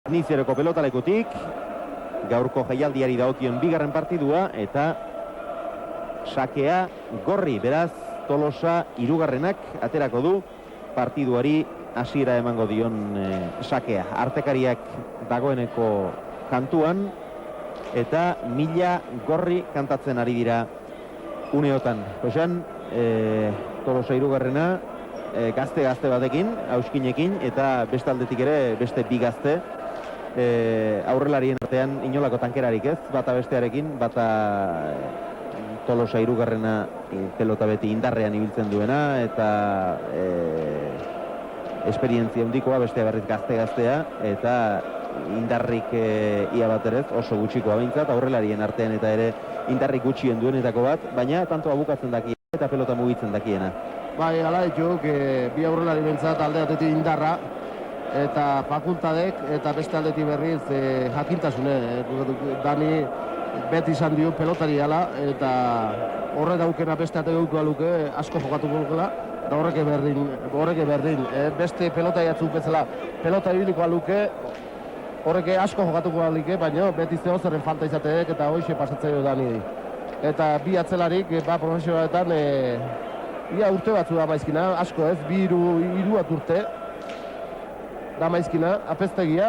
Nizieroko pelotalekutik, gaurko jaialdiari dagokion bigarren partidua, eta sakea Gorri, beraz Tolosa hirugarrenak aterako du partiduari hasiera emango dion sakea. Artekariak dagoeneko kantuan, eta Mila Gorri kantatzen ari dira uneotan. Josean, Tolosa hirugarrena, gazte batekin, auskinekin, eta beste aldetik ere beste bi gazte, aurrelarien artean inolako tankerarik ez, bata bestearekin, bata Tolosa hirugarrena pelota beti indarrean ibiltzen duena, eta esperientzia handikoa, bestea berriz gaztea, eta indarrik ia bat ere oso gutxikoa behintzat, aurrelarien artean eta ere indarrik gutxien duenetako bat, baina tanto abukatzen dakiena eta pelota mugitzen dakiena. Bai, ala dituk, bi aurrelari bentsat alde atetik indarra, eta fakultadek, eta beste aldetik berriz jakintasune. Dani beti izan dio pelotari ala, eta horre daukena beste ate gauko luke, asko jokatuko lukela, eta horreke berdin. Beste pelota jatzuk bezala, pelota ibiliko luke, horreke asko jokatuko luke, baina beti zehozaren falta izateek, eta hoxe pasatzea Dani. Eta bi atzelarik, profesionaletan, ia urte batzu da maizkina, asko ez, hiru urte da maizkina, apeztegia,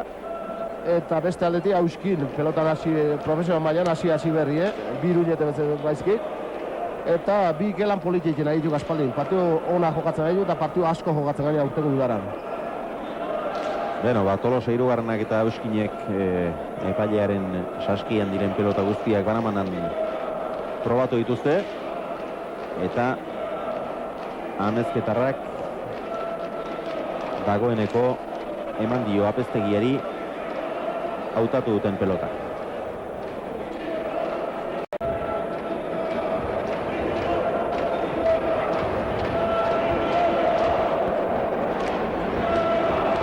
eta beste aldetik hauskin, pelotan hasi, profesional mailan hasi berrie, bi iruñete betzen maizkik, eta bi gelan politik nahi ditu aspaldin. Partiu ona jokatzen nahi du, eta partiu asko jokatzen gaina urteko dudaran. Beno, Tolosa hirugarrenak eta hauskinek epailearen saskian diren pelota guztiak banamanan probatu dituzte, eta amezketarrak dagoeneko eman dio apeztegiari hautatu duten pelota.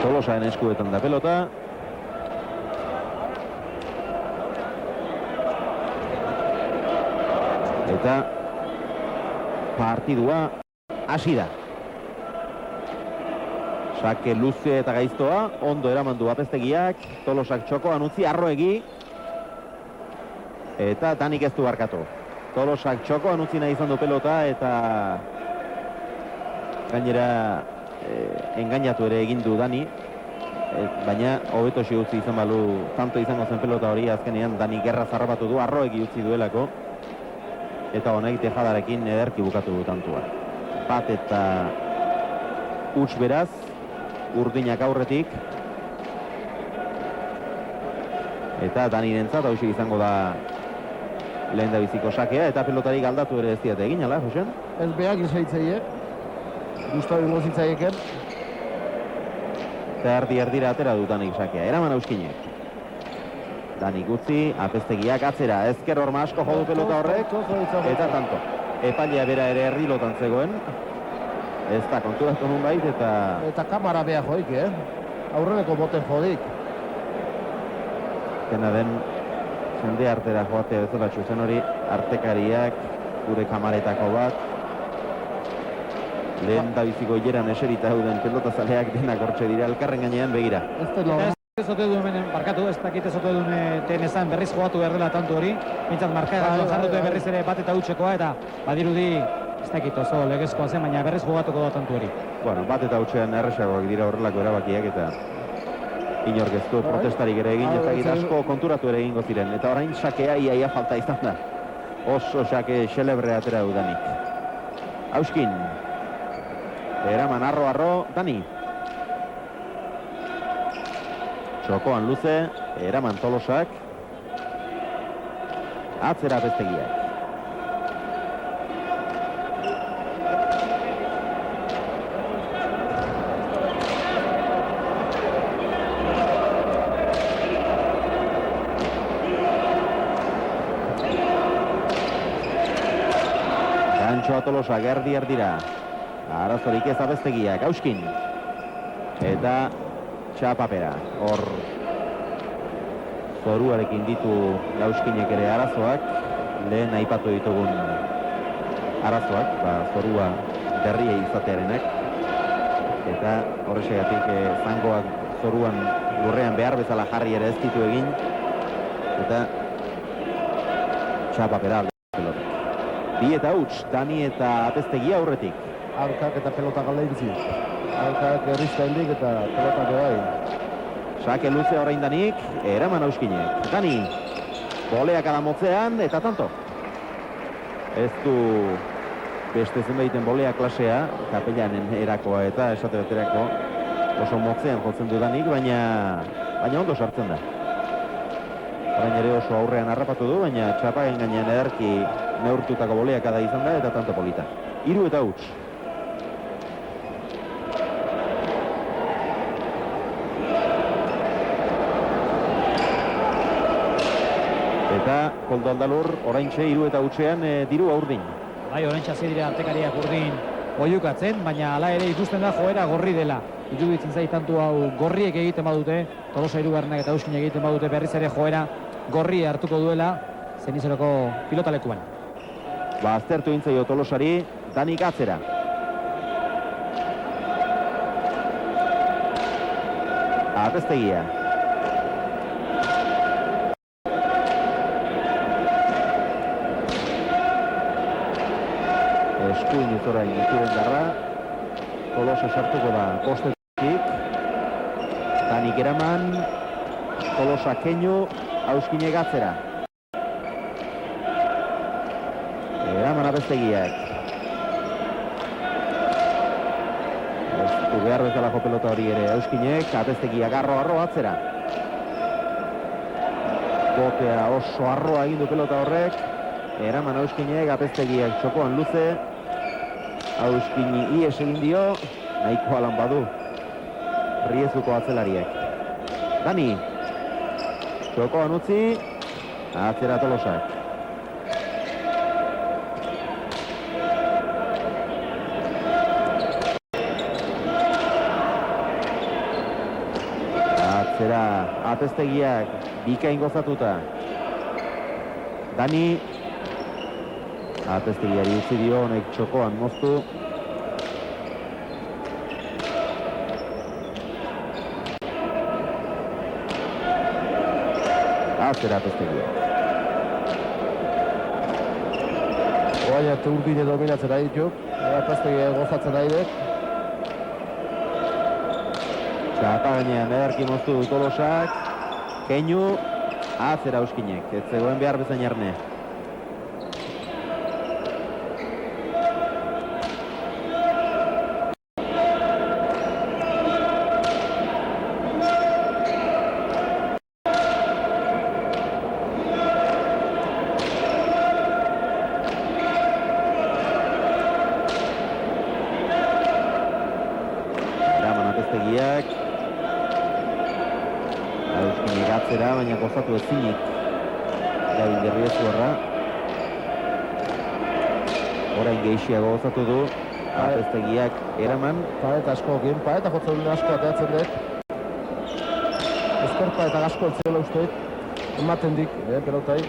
Tolosaen eskuetan da pelota. Eta partidua hasi da. Sake luze eta gaiztoa, ondo eramandu apeztegiak, Tolosak txokoan utzi, arroegi, eta Danik ez du barkatu. Tolosak txokoan utzi nahi izan du pelota, eta gainera engainatu ere egin du Dani, baina hobeto utzi izan balu, tanto izango zen pelota hori, azkenean Dani gerra zarrapatu du, arroegi utzi duelako, eta honek tejadarekin ederki bukatu du tantua. Bat eta huts beraz, urdinak aurretik, eta Danirentzat hauxe izango da lehen da biziko sakea, eta pelotari galdatu ere ez diate egin, ala, Josean? Ez behak izaitzeie, guztu ingo zitzaieken. Eta erdira atera du Danik sakea, eraman auskinek. Danik utzi, apeztegiak atzera, ezker horma asko jodu pelota horrek, eta tanto. Epailea bera ere erdilotan zegoen, ez da konturatu nun bait, eta kamara beha joik, aurreneko boten jodik. Dena den, jende artera joatea bezala txuzen hori, artekariak, gure kamaretako bat, lehen da biziko hileran eserita hauden pelota zaleak denak hortxe dira, elkarren gainean begira. Ez ote duen barkatu, ez dakit ez ote duen tenezan berriz jogatu behar dela tantu hori, mintzat markaetan jarrute berriz ere bat eta hutsekoa, eta badirudi ez dakit oso legezkoa zen, baina berriz jogatuko da tantu hori. Bueno, bat eta hutsean erresagoak dira horrelako erabakiak, eta inork ez du protestarik ere egin, ez dakit asko konturatu ere egingo ziren, eta orain sakea ia falta izan da. Oso sake xelebre atera du Danik. Hauskin, eraman arro, Dani. Txokoan luze, eraman Tolosak, atzera apeztegiak. Gantxoa Tolosak erdira, arazorik ez apeztegiak, hauskin, eta txapapera, hor zoruarekin ditu hauskinek ere arazoak, lehen aipatu ditugun arazoak, zorua berria izatearenak, eta horrexegatik zangoak zoruan lurrean behar bezala jarri ere ez ditu egin, eta txapa pera alde pelota. Bi eta huts, Dani eta Apeztegia aurretik. Arkak eta pelota galdeintzi. Arkak errizta hendik eta pelotak bai. Sake luze orain Danik, eraman Auskinek. Dani, boleak alamotzean, eta tanto. Ez du beste zenbaiten bolea klasea, kapelanen erakoa eta esate beterako oso motzean jotzen du Danik, baina ondo sartzen da. Orain ere oso aurrean harrapatu du, baina txapagen gainean ederki neurtutako boleak da izan da, eta tanto polita. 3 eta huts. Eta Koldo Aldalur oraintxe 3 eta hutsean diru urdin. Bai, oraintxe hasi dira artekariak urdin oihukatzen, baina hala ere ikusten da joera gorri dela. Iruditzen zait tantu hau gorriek egiten badute, Tolosa hirugarrenak eta Euskinek egiten badute berriz ere joera gorri hartuko duela Zenizeroko pilotalekuan. Aztertu intzaio Tolosari, Danik atzera. Apeztegia. Eskuin orain ituren darra. Tolosa sartuko da postetik. Danik eraman. Tolosa keinu. Auskinek atzera. Eraman Apeztegiak. Ez du behar bezalako pelota hori ere Auskinek. Apeztegiak arro atzera. Botea oso arroa egin du pelota horrek. Eraman Auskinek, Apeztegiak txokoan luze. Auskini ies egin dio, nahiko alan badu Riezuko atzelariek. Dani, txokoan utzi, atzera Tolosak. Atzera Apeztegiak bikain gozatuta. Dani, Apeztegiari utzi dio, honek txokoan moztu. Atzera Apeztegiak. Oain arte urdine dominatzera ditu. Apeztegia gozatzen daidek. Txapa gainean ederki moztu du Tolosak. Keinu, atzera Auskinek. Ez zegoen behar bezain erne. Auskinek atzera, baina gozatu ezinik David Riezuarra. Orain gehiago gozatu du Apeztegiak eraman. Paeta askokin, paeta jotzen duen asko ateatzen dut. Ezkerpa eta asko eltzela usteet, ematen dik, pelotai.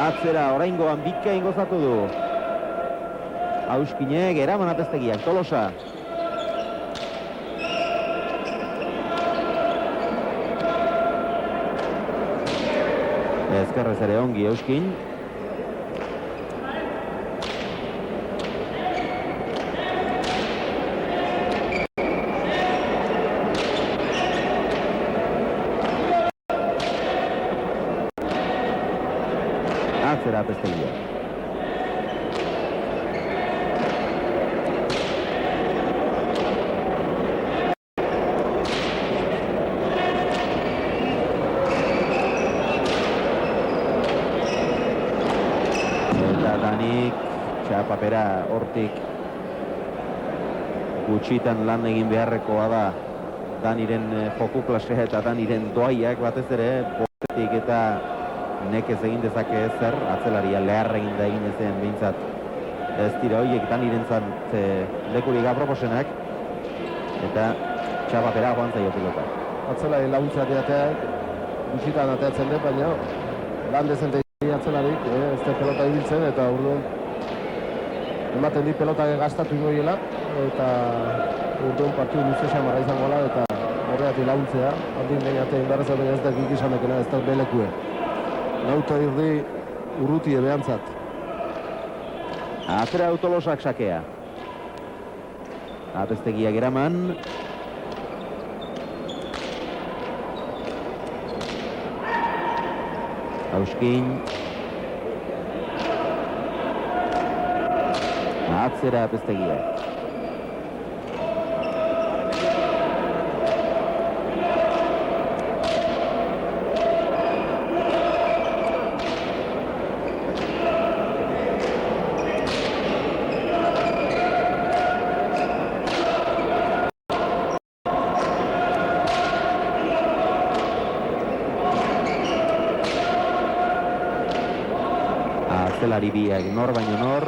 Atzera, oraingoan bikain gozatu du Auskinek eraman Apeztegiak, Tolosa. Ezkerrez ere ongi Euskin. Atzera Apeztegia. Papera hortik gutxitan lan egin beharrekoa da Daniren joku klasea eta Daniren doaiak batez ere botetik eta nekez egin dezake zer, atzelaria lehar egin da egin ezen behintzat ez dira horiek Daniren zant lekurik aproposenak eta txapapera joan zaio pilota. Atzelari laguntza ateateak gutxitan ateatzen dut, baina lan dezente atzelarik ez da pelota ibiltzen eta urduan ematen di pelota gastatu ingoiela eta urduan partidu luze xamarra izango da eta horregatik laguntzea, handin lehiate indarreza baina ez da gikizanekena, ez da belekue. Lauta irdi urrutie behantzat. Atera Tolosak sakea. Apestegiak eraman. Auskin. Atzera Apestegiak. Zelari biak nor baino nor,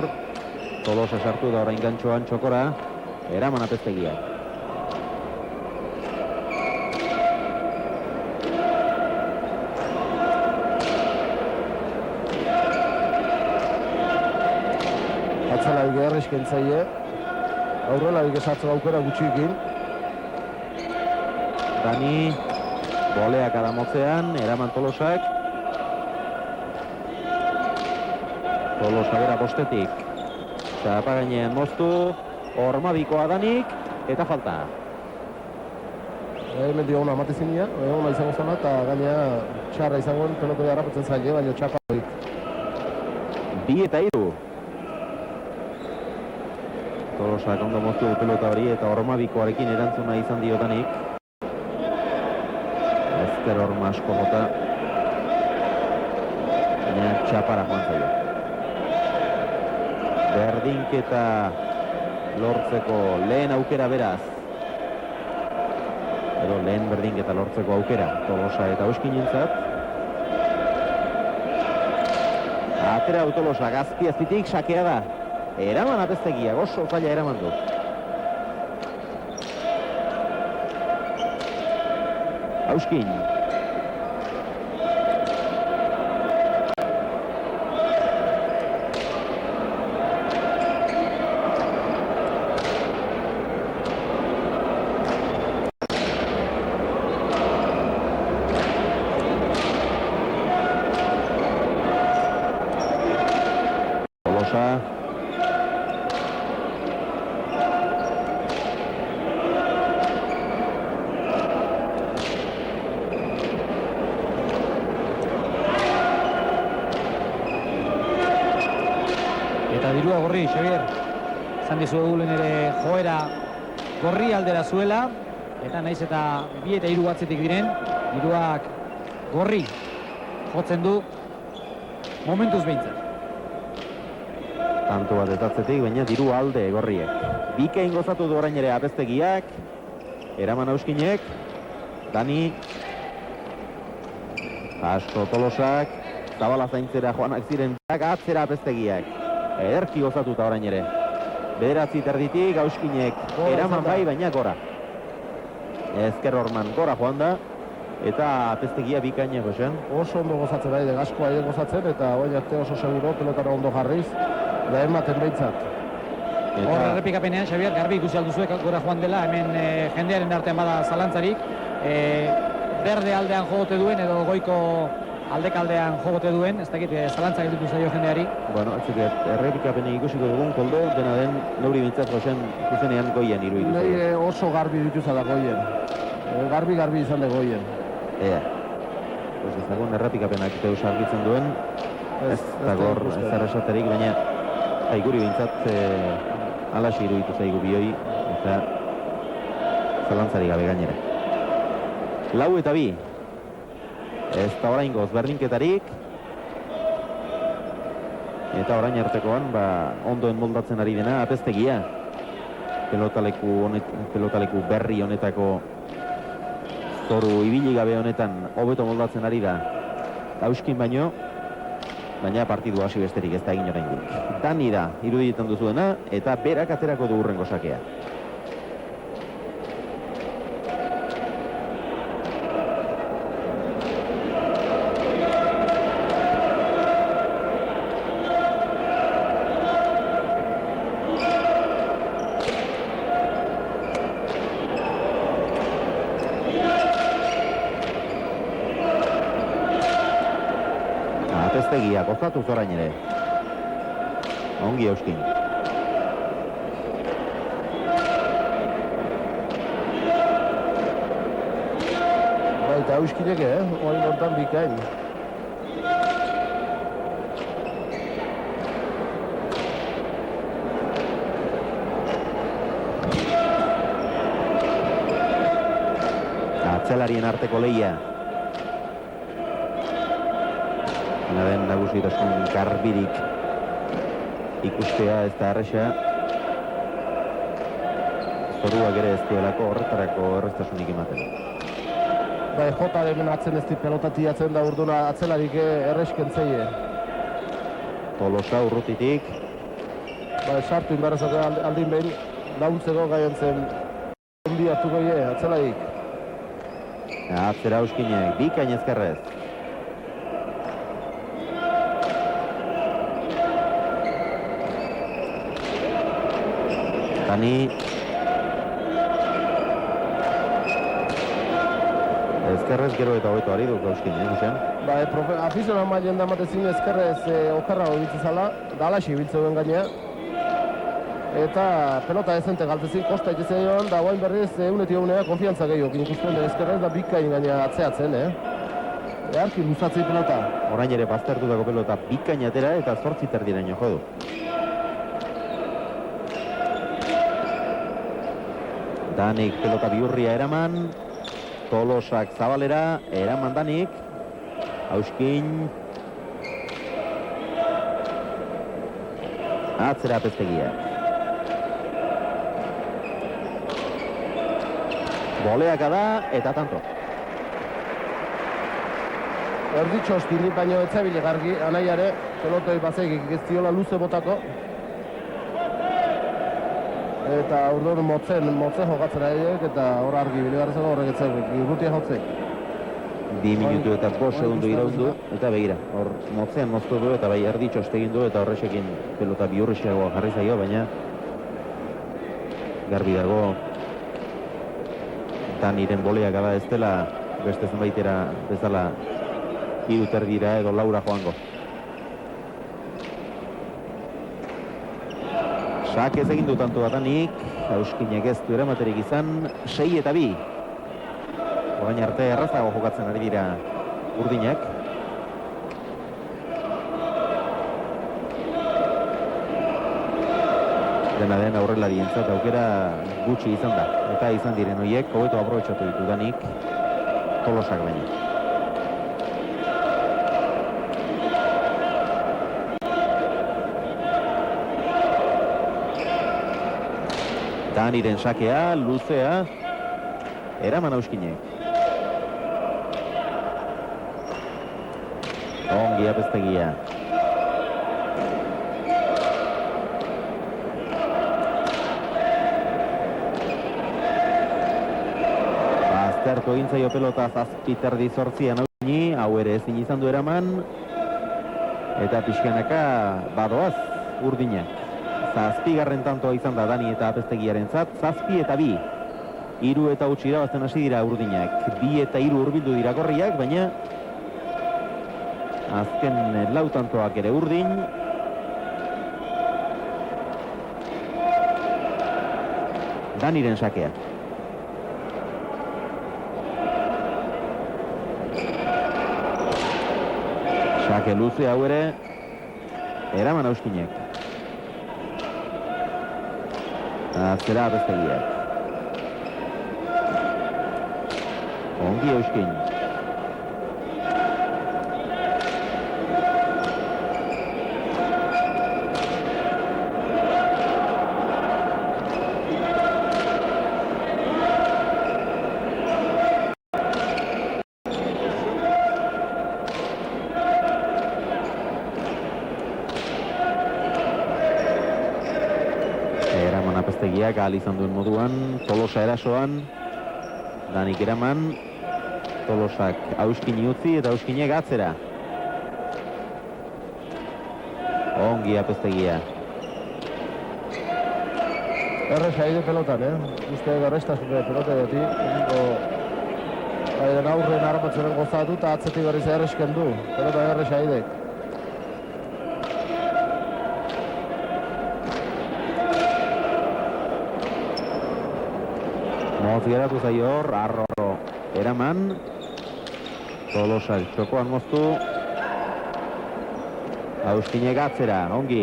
Tolosa sartu da orain gantxoan txokora, eraman Apestegiak. Atzelari geharrizkentzaile, aurrelari gezatzen aukera gutxikin. Dani, boleak adamotzean, eraman Tolosak. Tolosa bera bostetik. Txapa gainean moztu, Ormabikoa Danik, eta falta. Hemen dio ona amatezinia, ona izango zela, eta gainea txarra izangoen pelotoi harrapatzen zaile, baina txapa horik. 2 eta 3. Tolosak ondo moztu pelota hori eta Ormabikoarekin erantzuna izan dio Danik. Ezker Orma asko jota. Baina txapara joan zaio. Berdinketa lortzeko lehen aukera beraz. Edo lehen berdinketa lortzeko aukera. Tolosa eta Auskinentzat. Atera Tolosa Azpitik sakea da. Eraman Apestegiak, oso zaila eraman du. Auskin. Dirua gorri, Xavier. Zan dizuegu lehen ere joera gorri aldera zuela. Eta naiz eta 2 eta 3 atzetik diren. Diruak gorri jotzen du momentuz behintzat. Tanto bat etatzetik, baina diru alde gorriek. Bikain gozatu du orain ere Apestegiak. Eraman Auskinek. Dani. Asko Tolosak. Zabala zaintzera joanak ziren. Atzera Apestegiak. Ederki gozatuta orain ere. 9 terditik Auskinek eraman bai, baina gora. Ezker Orman gora joan da. Eta Apestegia bikaina gozen. Oso ondo gozatzen bai, Gaskoa ere gozatzen, eta orain arte oso seguro, pelotara ondo jarriz. Da ematen behintzat. Hor errepikapenean, Xavier, garbi ikusi alduzuek gora joan dela, hemen jendearen artean bada zalantzarik. Berde aldean jogote duen, edo goiko aldekaldean jogote duen, ez dakit zalantzak gelditu zaio jendeari. Bueno, ez dakit, errepikapenek ikusiko dugun, koldo, dena den, neuri bintzat gozen, zuzenean goien iruditu zaio. Nei oso garbi dituzala goien. Garbi izan da goien. Ea. Pues ez dagoen errepikapenak deus argitzen duen, ez dagor ez esaterik, baina guri bintzat alaxi iruditu zaigu bioi, eta zalantzari gabe gainera. 4 eta 2. Ez da oraingoz berdinketarik. Eta orain artekoan, ondoen moldatzen ari dena Apestegia. Pelotaleku berri honetako zoru ibili gabe honetan hobeto moldatzen ari da Auskin baina partidu hasi besterik ez da egin oraindik. Dani da irudietan duzuena eta berak aterako du hurrengo sakea. Apeztegia, gozatu zorain ere. Ongi Euskin. Eta Euskinek, oain hortan bikain. Atzelarien arteko lehia. Den nagusitasun garbirik ikustea ez da erresa. Zoruak ere ez duelako horretarako erreztasunik ematen. Bai, Jotaren atzen ez di pelotati atzen da urduna atzelarik erreskentzeie. Tolosa urrutitik. Bai, sartu inbarrazako aldin behin launtzeko gaien zen ondi hartuko atzelarik. Atzera Euskinek, bikain ezkerrez. Dani. Ezkerrez gero eta hobeto ari duk Euskin, Gusean? Ba, afizionan mailen da matezin ezkerrez okarra hori zala, da alaxi biltze duen gainea. Eta pelota ezente galtezik, kosta itezea joan, da guain berriz uneti honea konfiantza gehiok ikusten ezkerrez da bikain gainea atzeatzen, Earki luzatzei pelota. Orain ere baztertutako pelota bikain atera eta 8 terdiraino jo du. Danik pelota bihurria eraman, Tolosak zabalera, eraman Danik, Euskin, atzera Apeztegia. Boleaka da eta tanto. Erditxo ostini, baina etzabile gargi, anaiare, pelotoi bazegik ez diola luze botako. Eta orduan motze jokatzen ariek, eta hor argi biligarrezako horrek etzak urrutia jotzek. 2 minutu eta 5 segundu iraundu, eta begira, hor motzean moztu du, eta bai erditxo egin du, eta horrexekin pelota bihurrixiagoa jarri zaio, baina garbi dago Daniren boleak ala ez dela beste zenbaitera bezala 3 terdira edo 4 joango. Sak ez egin du tanto da Danik, Euskinek ez du eramaterik izan, 6 eta 2. Orain arte errazago jokatzen ari dira urdinak. Dena den aurrelarientzat aukera gutxi izan da. Eta izan diren horiek, hobeto aprobetxatu ditu Danik, Tolosak baina. Daniren sakea, luzea, eraman Euskinek. Ongi Apeztegia. Baztertu egin zaio pelota 7 terdi 8 Euskini, hau ere ezin izan du eraman. Eta pixkanaka badoaz urdinak. 7. tantoa izan da Dani eta Apeztegiaren zat, 7 eta 2. 3 eta utzi irabazten hasi dira urdinak. 2 eta 3 hurbildu dira gorriak, baina azken 4 tantoak ere urdin. Daniren sakea. Sake luze hau ere, eraman Euskinek. Atzera Apeztegiak. Ongi Euskin. Apeztegiak ahal izan duen moduan, Tolosa erasoan, Danik eraman, Tolosak Euskini utzi eta Euskinek atzera. Ongi Apeztegia. Erresa aide pelotan, Uste garrestazune pelota dati. Aiden aurren armatzenen gozatu eta atzetik berriz erresken du. Pelota erresa aidek. Motz geratu zaio hor, Arro eraman. Tolosak txokoan moztu. Auskinek atzera, ongi.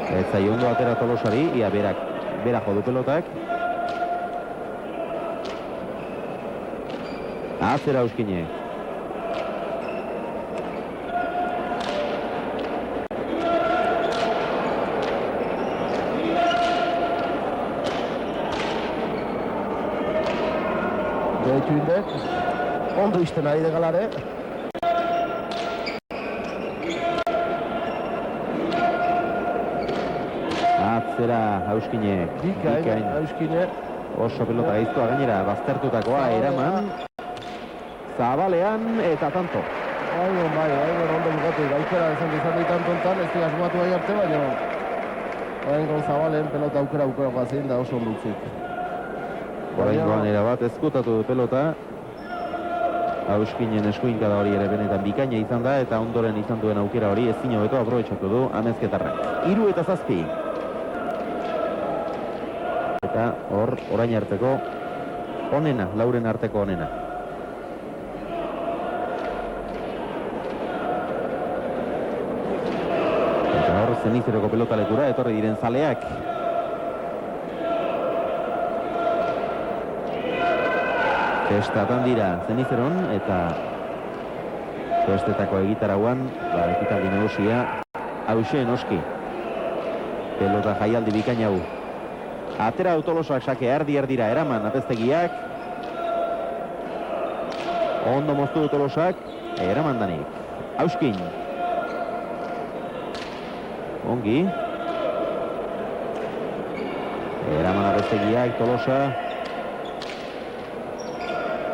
Ez zaio ondo atera Tolosari, ia bera jodu pelotak. Atzera Auskinek. Behitu indek, ondo izten ari degalare. Atzera Auskinek. Bikain, Auskinek. Oso pelota gaiztoa gainera, baztertutakoa eraman. Zabalean eta tanto. Bai, ondo bukatu. Aukera izan ditan tontan, ez dira asmatu bai arte, baina oraingoan Zabalen pelota aukera guazien da oso ondo utzik. Oraingoan erabat ezkutatu du pelota. Auskinen eskuinkada hori ere benetan bikaina izan da eta ondoren izan duen aukera hori ezin hobeto aprobetxatu du Amezketarrak. 3 eta 7. Eta hor, orain arteko onena, lauren arteko onena. Eta hor, Zenizeroko pelotalekura etorri diren zaleak. Festatan dira Zenizeron eta festetako egitarauan ekitaldi nagusia hauxe noski. Pelota jaialdi bikaina hau. Atera Tolosak sake erdira eraman Apeztegiak. Ondo moztu Tolosak, eraman danik. Auskin. Ongi. Eraman Apeztegiak, Tolosa.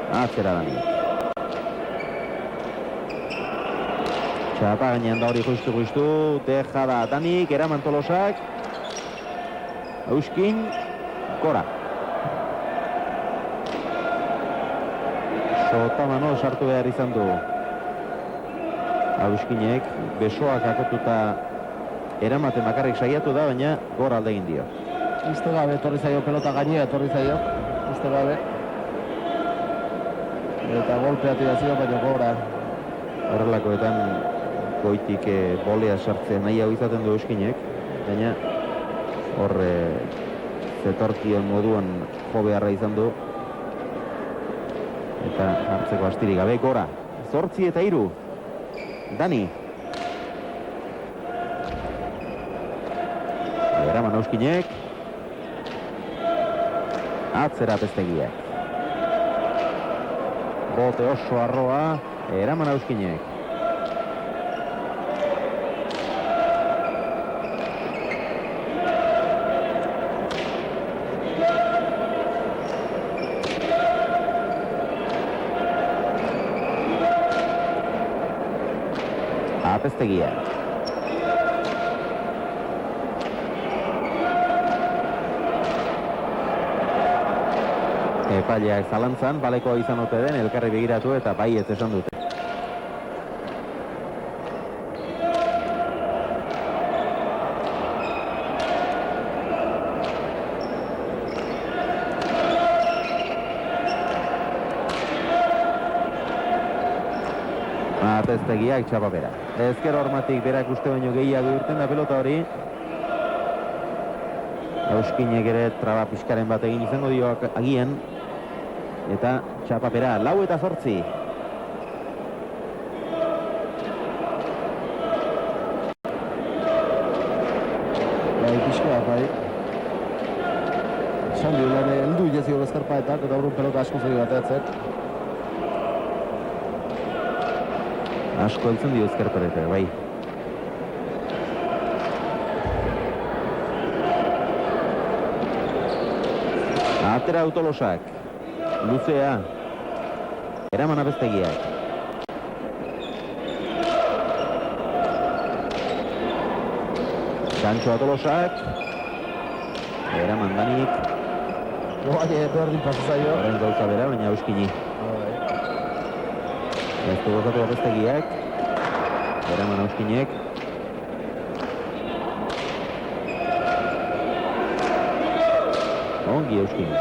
Atzera danik. Txapa gainean da hori justu, deja da danik, eraman Tolosak. Auskin, gora. Sotamano sartu behar izan du. Auskinek besoak akotuta eramaten bakarrik saiatu da, baina gora alde egin dio. Uste gabe, etorri zaio pelota gainea, etorri zaio. Uste gabe. Eta golpea tirazio, baina gora. Horrelakoetan goitik bolea sartzea nahi hau izaten du Auskinek, baina hor zetorkion moduan jo beharra izan du. Eta hartzeko astirik gabe, gora. 8 eta 3. Dani. Eraman Auskinek. Atzera Apeztegiak. Bote oso arroa, eraman Auskinek. Apeztegia. Epaileak zalantzan, baleko izan ote den, elkarri begiratu eta baietz esan dute. Apeztegiak txapa bera. Ezker hormatik berak uste baino gehiago irten da pelota hori. Auskinek ere traba pixkaren bat egin izango dio agian. Eta txapa bera, 4 eta 8. Bai, pixka bat, bai. Esan dio, heldu jezio bezkarpaetak, eta horren pelota asko zegi bateatzek. Asko heltzen dio ezkerparetak, bai. Atera Tolosak. Luzea. Eraman Apeztegiak. Gantxoa Tolosak. Eraman danik. Baina, berdin pasa zaio. Horren gauza bera, baina Auskini. Ez du gozatu Apeztegiak. Eraman Auskinek. Ongi Euskin.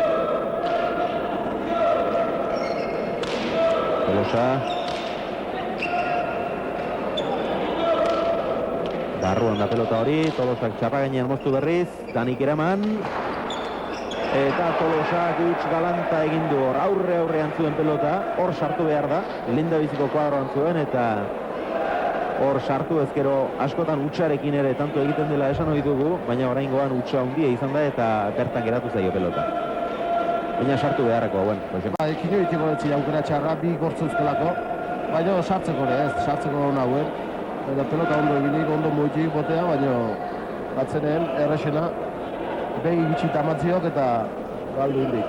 Tolosa. Barruan da pelota hori, Tolosak txapa gainean moztu berriz, Danik eraman. Eta Tolosak huts galanta egin du hor, aurrean zuen pelota, hor sartu behar da, lehendabiziko kuadroan zuen, eta hor sartu ezkero askotan hutsarekin ere tanto egiten dela esan hori dugu, baina oraingoan hutsa handia izan da eta bertan geratu zaio pelota. Baina sartu beharrako hauen. Ekin egiteko etzi aukera txarra, bi gortzuzkelako, baina sartzeko ere ez, sartzeko hona hauen. Eta pelota ondo eginik, ondo moitik botea, baina batzenen errexena begi bitxit amatziok eta galdu indik.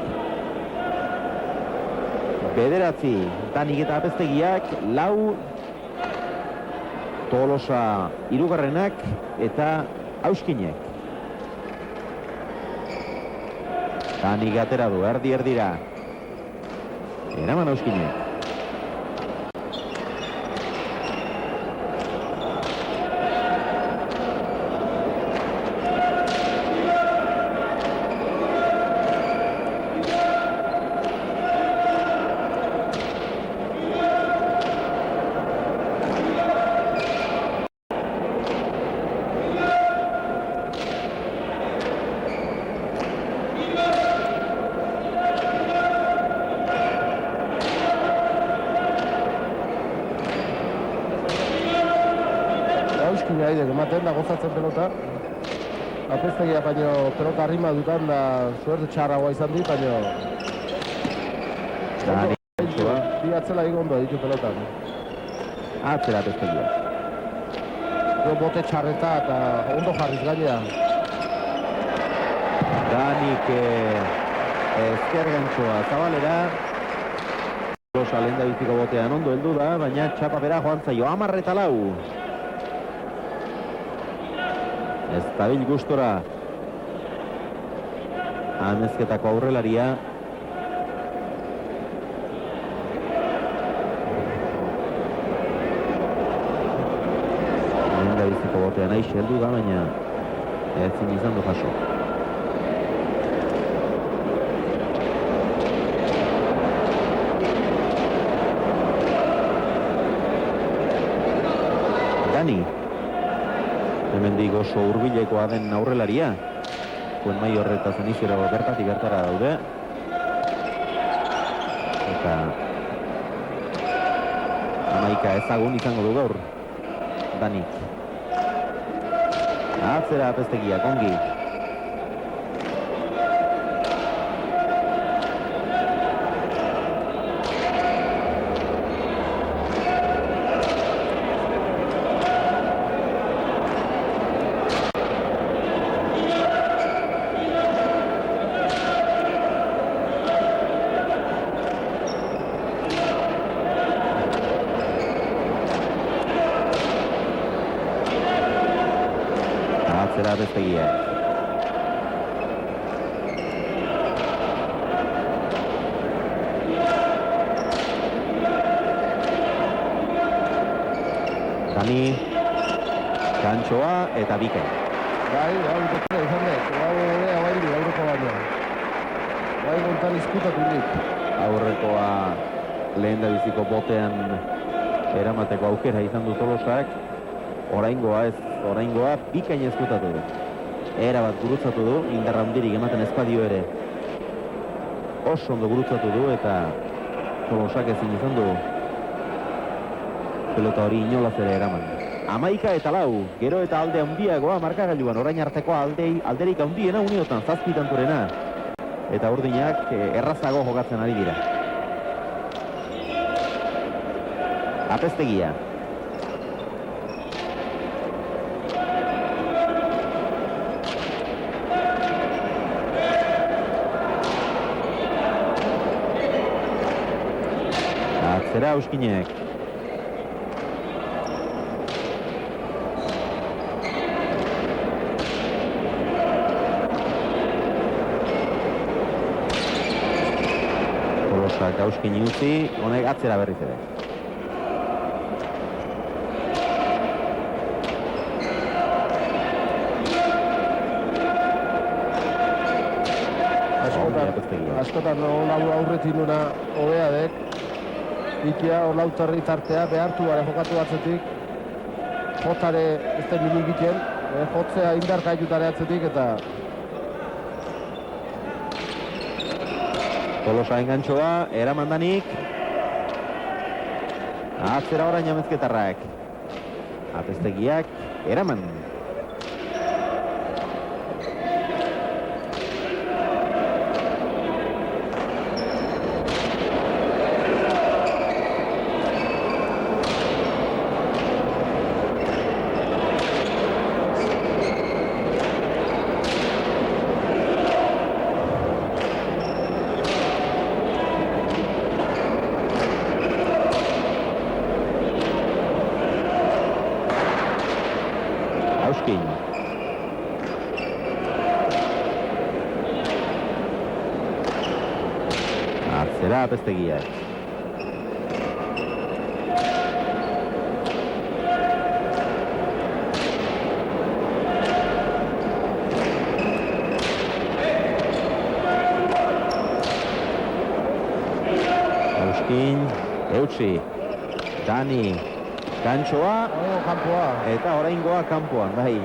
Bederatzi, Danik eta Apeztegiak, lau, Tolosa hirugarrenak eta Auskinek. Danik atera du, erdira. Eraman Auskinek. Ematen da gozatzen pelota. Apeztegia baino pelota arrima dutan da suerte txarragoa izan dit, baino bi atzela igondo ditu pelotan. Atzera Apeztegia. Bote txarreta eta ondo jarriz gainea. Danik ezker gantxoa zabalera. Tolosa lehendabiziko botean ondo heldu da, baina txapa bera joan zaio 10-4. Ez dabil gustora Amezketako aurrelaria. Lehendabiziko botean aixe heldu da, baina ezin izan du jaso. Dani hemendik oso hurbilekoa den aurrelaria. Fuenmayor eta Zenizero bertatik bertara daude. Eta 11 ezagun izango du gaur Danik. Atzera Apeztegiak ongi. Apeztegia. Dani, Kantxoa eta Bike. Bai, betura izan dek, ere abairi aurreko baino. Bai, gontan izkutatu nik. Aurrekoa lehendabiziko botean eramateko aukera izan du Tolosak. Oraingoa ez, oraingoa bikain ezkutatu du. Era bat gurutzatu du, indarra handirik ematen espadio ere. Oso ondo gurutzatu du eta Tolosak ezin izan du pelota hori inolaz ere eraman. 11-4, gero eta alde handiagoa markagailuan, orain arteko alderik handiena uniotan, 7 tanturena. Eta urdinak errazago jokatzen ari dira. Apeztegia. Atzera Auskinek. Tolosak Auskini utzi, honek atzera berriz ere. apeztegia. Askotan aurretik nuna hobea dek. Ikia olautarri tartea behartu gara jokatu batzetik. Jotare ez da mini egiten. Jotzea indarka jutare atzetik eta... Tolosa engantxoa, eramandanik. Atzera orain amezketarrak. Apeztegiak, eraman. Auskin. Atzera apeztegiak. Auskin, eutsi, Dani, Kantxoa, kanpoa. eta oraingoa kanpoan, bai.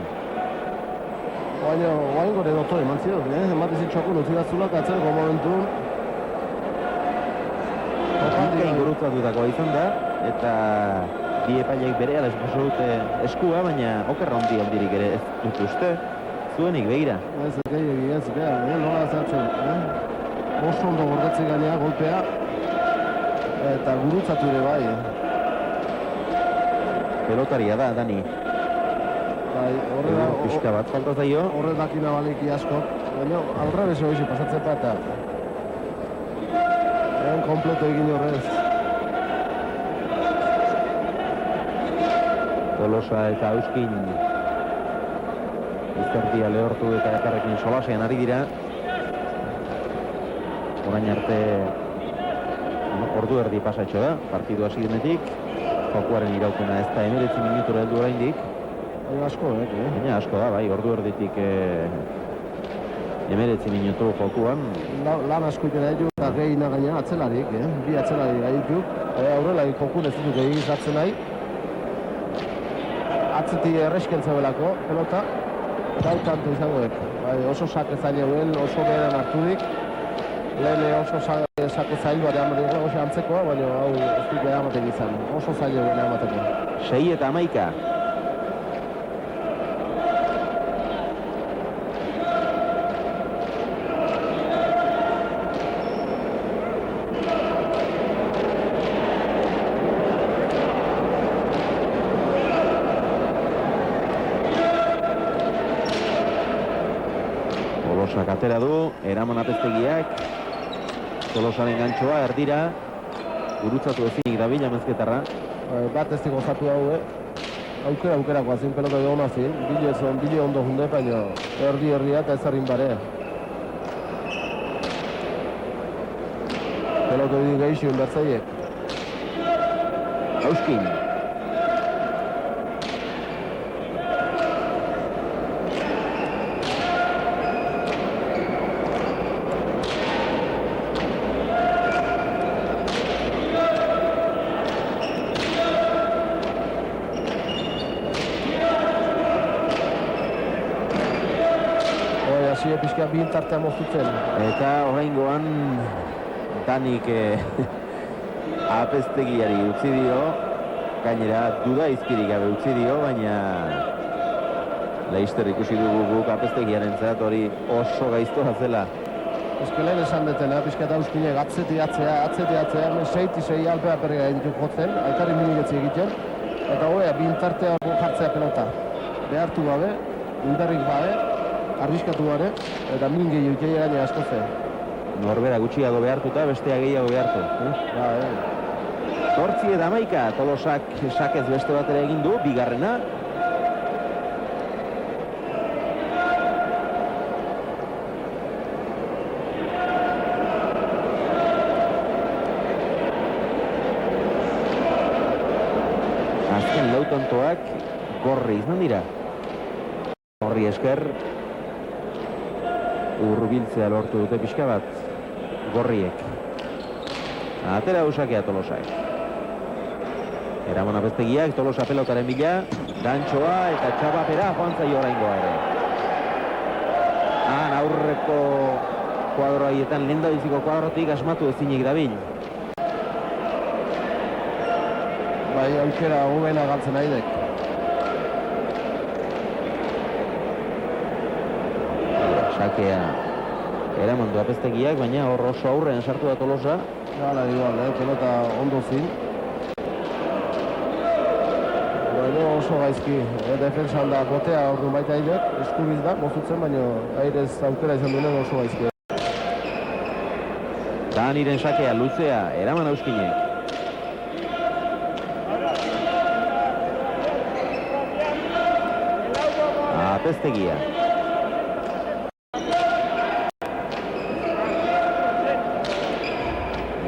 Oain gore dotore eman zion, ematen zitxoako nutzi datzulak atzerako momentun. Bika ingurutatuetakoa izan da, eta bi epaileek bere ala esposo dute eskua, baina okerra handirik ere ez dut uste. Zuenik begira. Ez gehiagia, nola zatzen. Oso ondo gordetzen gainea, golpea. Eta gurutzatu ere bai. Pelotaria da, Dani. Bai, horrela... Pixka bat falta zaio. Horre dakina baliki asko. Baina, alrebes hori pasatzen bat eta... Egon kompleto egin horrez. Tolosa eta Auskin izterdia lehortu eta ekarrekin solasean ari dira. Orain arte ordu erdi pasatxo da, partidu hasi denetik. Jokuaren iraupena ez da 19 minutura heldu oraindik. Baina asko, Baina asko da, bai, ordu erditik 19 minutu jokuan. Lan asko ikera ditu eta gehina gaina atzelarik, bi atzelari gaitu. Aurrela jokun ez dut gehi izatzen nahi. Atzeti erreskeltza belako, pelota. Bai kantu izangoek. Bai, oso sake zaila duen, oso beren hartudik. Lehen oso sake zaila bat eamatek oso antzekoa, baina hau ez dut eamatek izan. Oso zaila duen eamateko. 6 eta 11. Tolosak atera du, eraman apeztegiak. Tolosaren gantxoa, erdira. Gurutzatu ezinik da bila mezketarra. Bat ez dik gozatu hau, aukerakoa azin pelota egon azin. Bile ondo junde, baina erdia eta ezarrin bare. Pelota edik gehiago bertzaiek. Auskin. Pixka bihin tartea moztutzen. Eta oraingoan Danik apeztegiari utzi dio, gainera duda izkirik gabe utzi dio, baina Leister ikusi dugu guk apeztegiaren zat hori oso gaiztoa zela. Lehen esan detena, pixka eta Auskinek atzeti atzea, hemen 6 alpea perrega ditu jotzen, alkarri minigetzi egiten, eta hoea bihin tartea jartzea pelota. Behartu gabe, indarrik gabe, arriskatu gare, eta min gehiago ikei gaine asko ze. Norbera gutxiago behartuta, bestea gehiago behartu. Zortzi eta 11, Tolosak sakez beste bat ere egin du, bigarrena. Azken lau tontoak gorri izan dira. Horri esker, urbiltzea lortu dute pixka bat. gorriek. Atera usakea Tolosak. Eraman Apeztegiak, Tolosa pelotaren bila, gantxoa eta txabapera joan zaio oraingoa ere. Aurreko kuadro haietan, lehendabiziko kuadrotik asmatu ezinik dabil. Bai, aukera hobena galtzen aidek. Sakea eraman du Apeztegiak, baina hor oso aurrean sartu da Tolosa. Hala, igual, pelota ondo zin. Baina oso gaizki, defensan da botea ordu baita aidek, eskubiz da, mozutzen, baina airez aukera izan duenen oso gaizki. Daniren sakea luzea, eraman Auskinek. Apeztegia.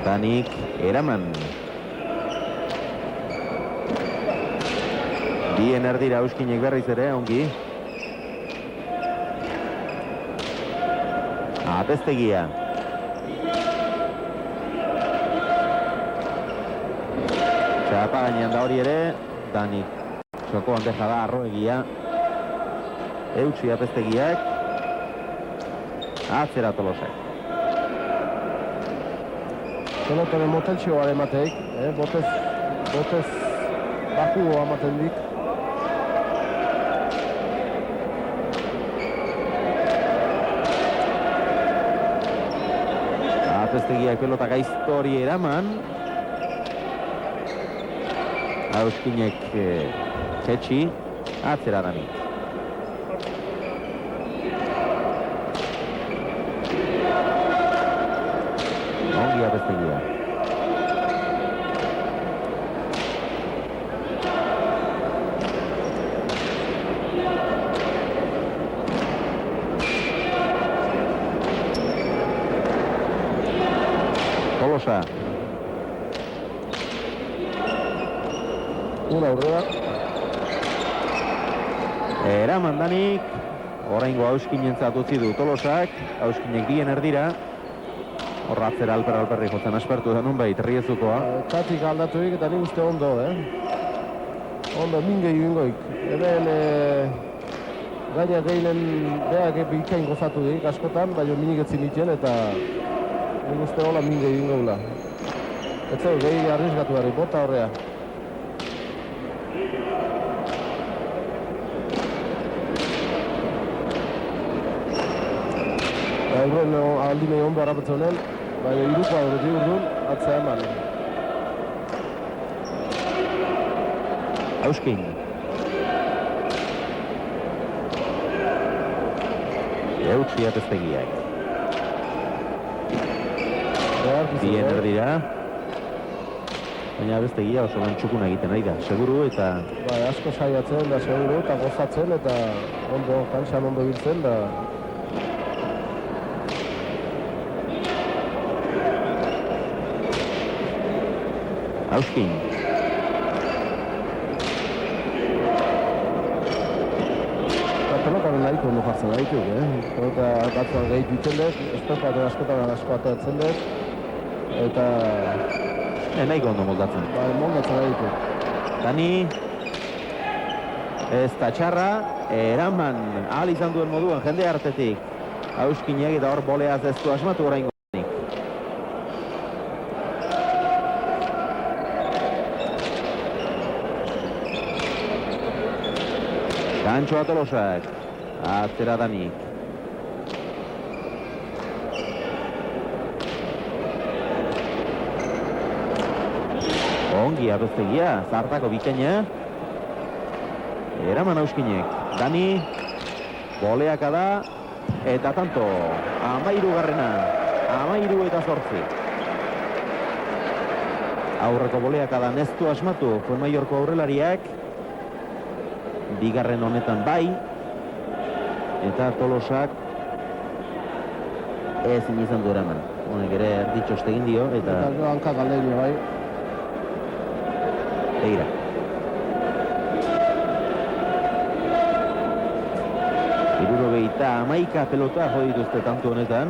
Danik eraman. Bien erdira Auskinek berriz ere, ongi. Apeztegia. Txapa gainean da hori ere, Danik txoko handeja da, arroegia. Eutsi Apeztegiak. Atzera Tolosak. Pelotaren moteltxioa emateik, botez bakugo amaten dik. Apeztegiak pelota gaizto hori eraman. Auskinek txetxi, atzera Danik. Ongi Apeztegia. Tolosa. Una aurrera. Eraman Danik. Oraingo Auskinentzat utzi du Tolosak. Auskinek bien erdira. Horratzera alperri jotzen aspertu da nunbait, Riezukoa. Tatik aldatuik eta nik uste ondo, Ondo, minge ingoik. Hemen gaina gehienen beak bikain gozatu dik askotan, baina minik etzin ditien eta nik uste hola minge ingoula. Ez zeu, gehi arrizgatu berri, bota horrea. Euren aldimei ondo harrapetzen honen, baina irukoa horreti urdun, atzea eman. Auskin. Eutsi Apeztegiak. Bien erdira. Baina Apeztegia oso lantxukuna egiten ari da, seguru eta... Bai, asko saiatzen da, seguru, eta gozatzen, eta ondo, kanxan ondo biltzen da... Auskin. Pelotaren nahiko ondo jartzen gaituk, Pelota batzuan gehi ditzen dut, espepaten askotan askoatzen dut, eta... Nahiko ondo moldatzen. Bai, moldatzen gaituk. Dani. Ez da txarra, eraman ahal izan duen moduan jende hartetik. Auskinek eta hor boleaz ez du asmatu oraingo. Gantxoa Tolosak, atzera Danik. Ongi Apeztegia, zartako bikaina. Eraman Auskinek, Dani, boleaka da, eta tanto, 13garrena, 13-8. Aurreko boleaka da neztu asmatu, Fuenmaiorko aurrelariak. Bigarren honetan bai, eta Tolosak ezin izan du eraman. Honek ere erditxoste egin dio, eta... Eta hanka galdeine bai. Egira. Hirurogeita 11 pelota jo dituzte tanto honetan.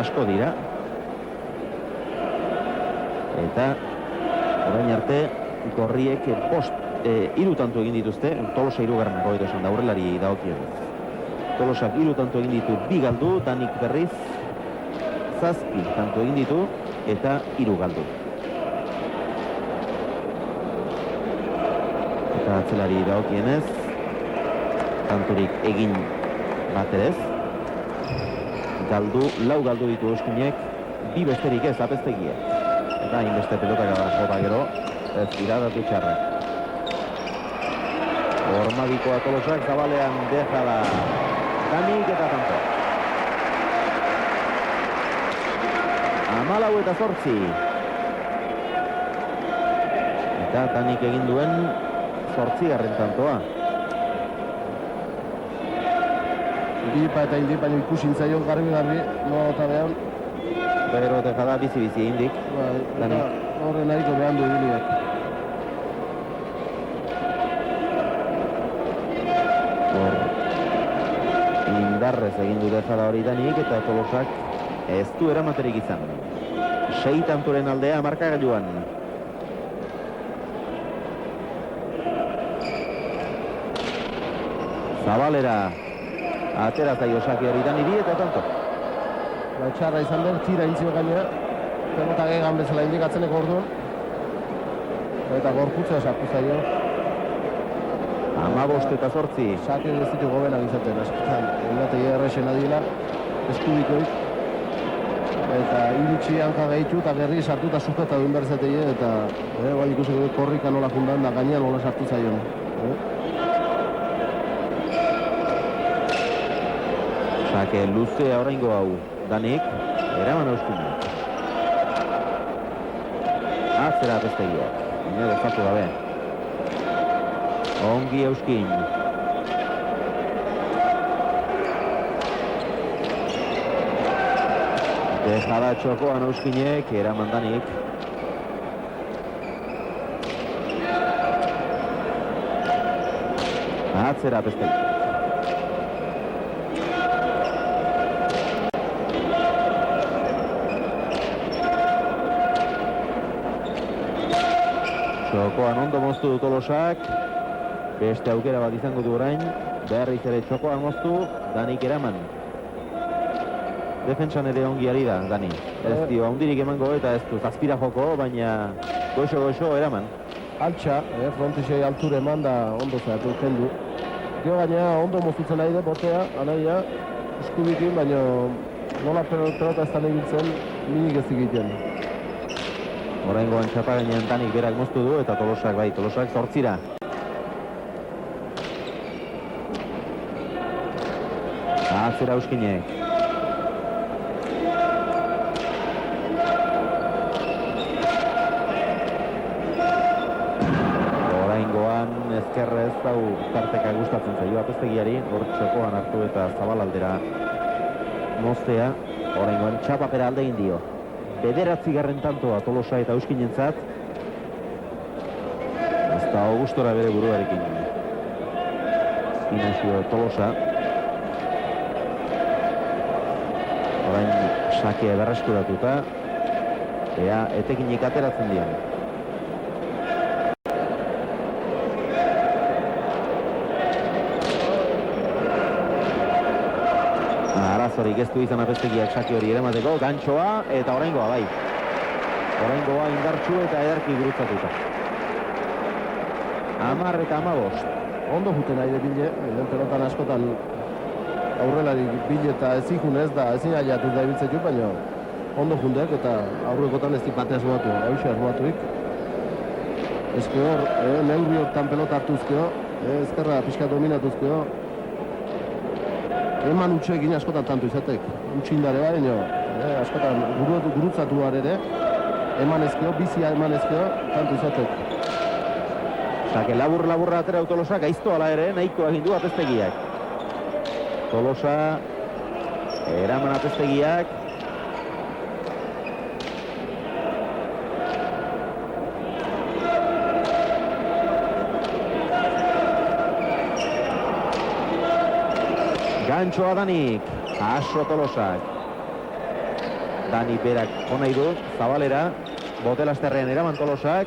asko dira. Eta orain arte gorriek hiru tanto egin dituzte, Tolosa hirugarrenak hobeto esan da aurrelari dagokionez. Tolosak 3 tanto egin ditu, 2 galdu, Danik berriz 7 tanto egin ditu eta 3 galdu. Eta atzelari dagokienez, tanturik egin baterez. Lau galdu ditu Euskinek, 2 besterik ez apestegiek. Eta hainbeste pelotak jota gero, ez iradatu txarrak. Hormadikoa Tolosak zabalean deja da Danik eta tanto. 14. Eta Danik egin duen 8. tantoa. Iripa eta Indipa ikusin zaion garbi, nota behan. Pero deja da bizi-bizi indik. Eta horren nahiko behan du ibiliak. Indarrez egin du dejada hori Danik eta Tolosak ez du eramaterik izan. 6 tantoren aldea markagailuan. Zabalera atera zaio sake hori Daniri eta tanto. Txarra izan den, tira intzio gainea. Pelota gegan bezala indikatzeneko orduan. Eta gorputza sartu zaio. 15 eta 8. Sake ez ditu gobenak izaten, askotan. Egatei errexen adila, eskubikoik. Eta iritsi hanka gehitu eta berri sartu eta sujeta duen berzetei eta bai ikusiko korrika nola jundan da gainean nola sartu zaion. Sake luzea oraingo hau Danik, eraman Euskinek. Atzera apestegiak, baina dezatu gabe. Ongi Euskin. Dejada txokoan Euskinek, eraman Danik. Atzera apestegiak. Txokoan ondo moztu du Tolosak, beste aukera bat izango du orain, berriz ere txokoan moztu, Danik eraman. Defentsan ere ongi ari da, Dani. Ez dio, handirik emango eta ez du zazpira joko, baina goxo eraman. Altxa, frontixei alture eman da ondo zehatu kendu. Dio gaina ondo moztutzen nahi da botea, anaia, eskubikin, baina nola pelota ez da nebiltzen, minik ez egiten. Oraingoan txapa gainean Danik berak moztu du eta Tolosak bai, Tolosak 8. Atzera Euskinek. Oraingoan ezkerrez hau tarteka gustatzen zaio apestegiari, hor txokoan hartu eta zabalaldera moztea. Oraingoan txapa pera alde egin dio. 9. tantoa Tolosa eta Euskinentzat. Ez da Augustora bere buruarekin. Inazio Tolosa. Orain sakea berreskuratuta. Ea etekinik ateratzen dian. Arazorik ez du izan apestegiak sake hori eramateko, gantxoa eta oraingoa bai. Oraingoa indartsu eta ederki gurutzatuta. 10 eta 15. Ondo juten nahi de bile, lehen pelotan askotan aurrelari bile eta ezin ez da, ezin aiatuz da ibiltzen ju, baina ondo jundek eta aurrekotan ez dipate asmatu, hauxe asmatuik. Ezke hor, neurri hortan pelota hartuzkeo, ezkerra pixka dominatuzkeo, eman utxekin askotan tanto izatek, utxindare baino, askotan gurutzatu ere, eman ezkeo, bizia eman ezkeo, tanto izatek. Sake labur-laburra atera Tolosa, gaizto ala ere, nahiko egin du apestegiak. Tolosa, eraman apestegiak. Gantxoa Danik, aso Tolosak. Dani berak ona idu, Zabalera, Botelasterrean eraman Tolosak.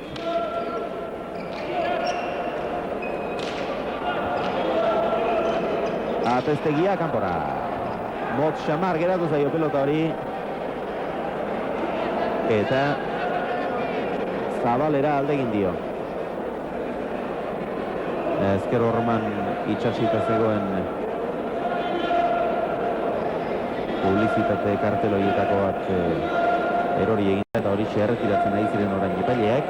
Apestegia kanpora. Motz xamar geratu zaio pelota hori. Eta Zabalera alde egin dio. Ezker horman itxasita zegoen publizitate karteloietako bat erori egin eta hori erretiratzen nahi ziren orain epaileak.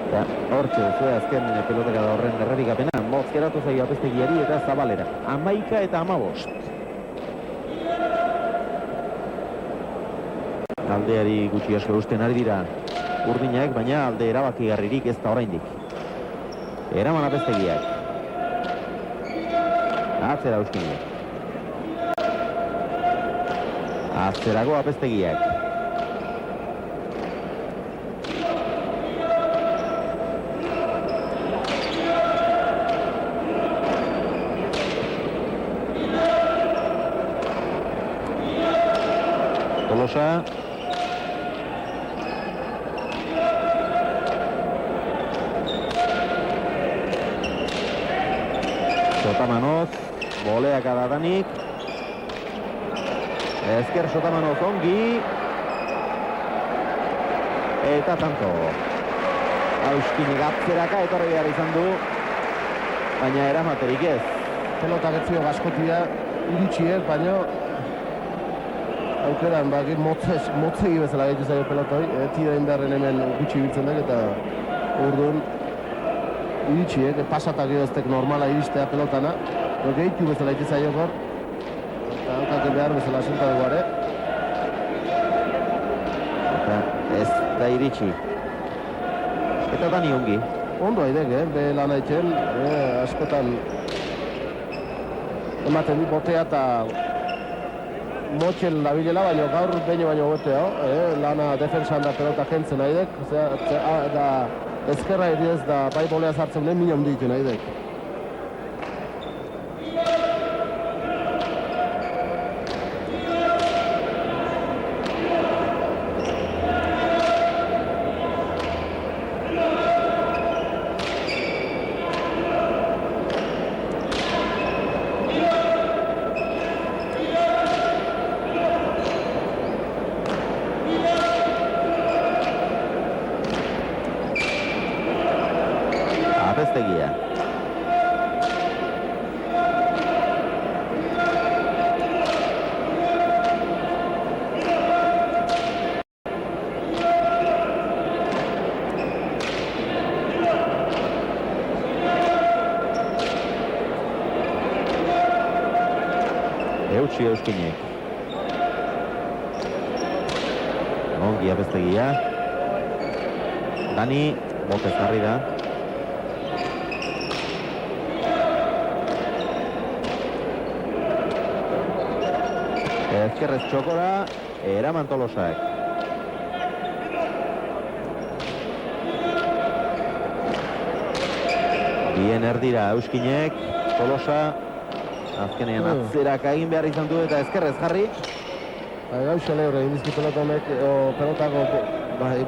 Eta hortxe duzue azken pelotaka da horren errepikapena. Motz geratu zaio Apestegiari eta Zabalera. 11 eta 15. Aldeari gutxi asko eusten ari dira urdinak, baina alde erabakigarririk ez da oraindik. Eraman Apestegiak. Atzera Euskinek. Atzerago Apestegiak. Tolosa. Sotamanoz, boleak adadanik. Ezker Sotamanoz ongi. Eta tanto. Auskinik atzeraka etorri behar izan du. Baina eramaterik ez. Pelota getzio gaskotia iritsiez, baina aukeran motzegi bezala gaitu zaio pelotoi. Tira indarren hemen gutxi biltzen dut eta urdun iritsiek, pasatak edoztek normala iristea pelotana. Gehitu bezala gaitu zaio gor. Eta haukake behar bezala asunta dugu. Eta ez da iritsi. Eta Dani ongi. Ondo haidek, be lan haitzen, askotan ematen di botea eta motxel nabilela, baina gaur baino hobetea, lana defensan da pelota jentzen haidek, da ezkerra ez da bai bolea sartzen den minon ditu haidek. Apestegia. Eutsi Euskinek. Ongi Apestegia. Dani, botez garri da. Ezkerrez txokora, eraman Tolosak. Bien erdira Euskinek, Tolosa. Azkenean atzerak egin behar izan du eta ezkerrez jarri. Gauza lehore, indizki pelotonek, pelotako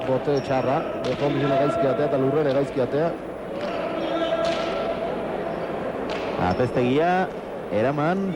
bote txarra, kondizionak gaizkiatea eta lurrere gaizkiatea. Apestegia, eraman.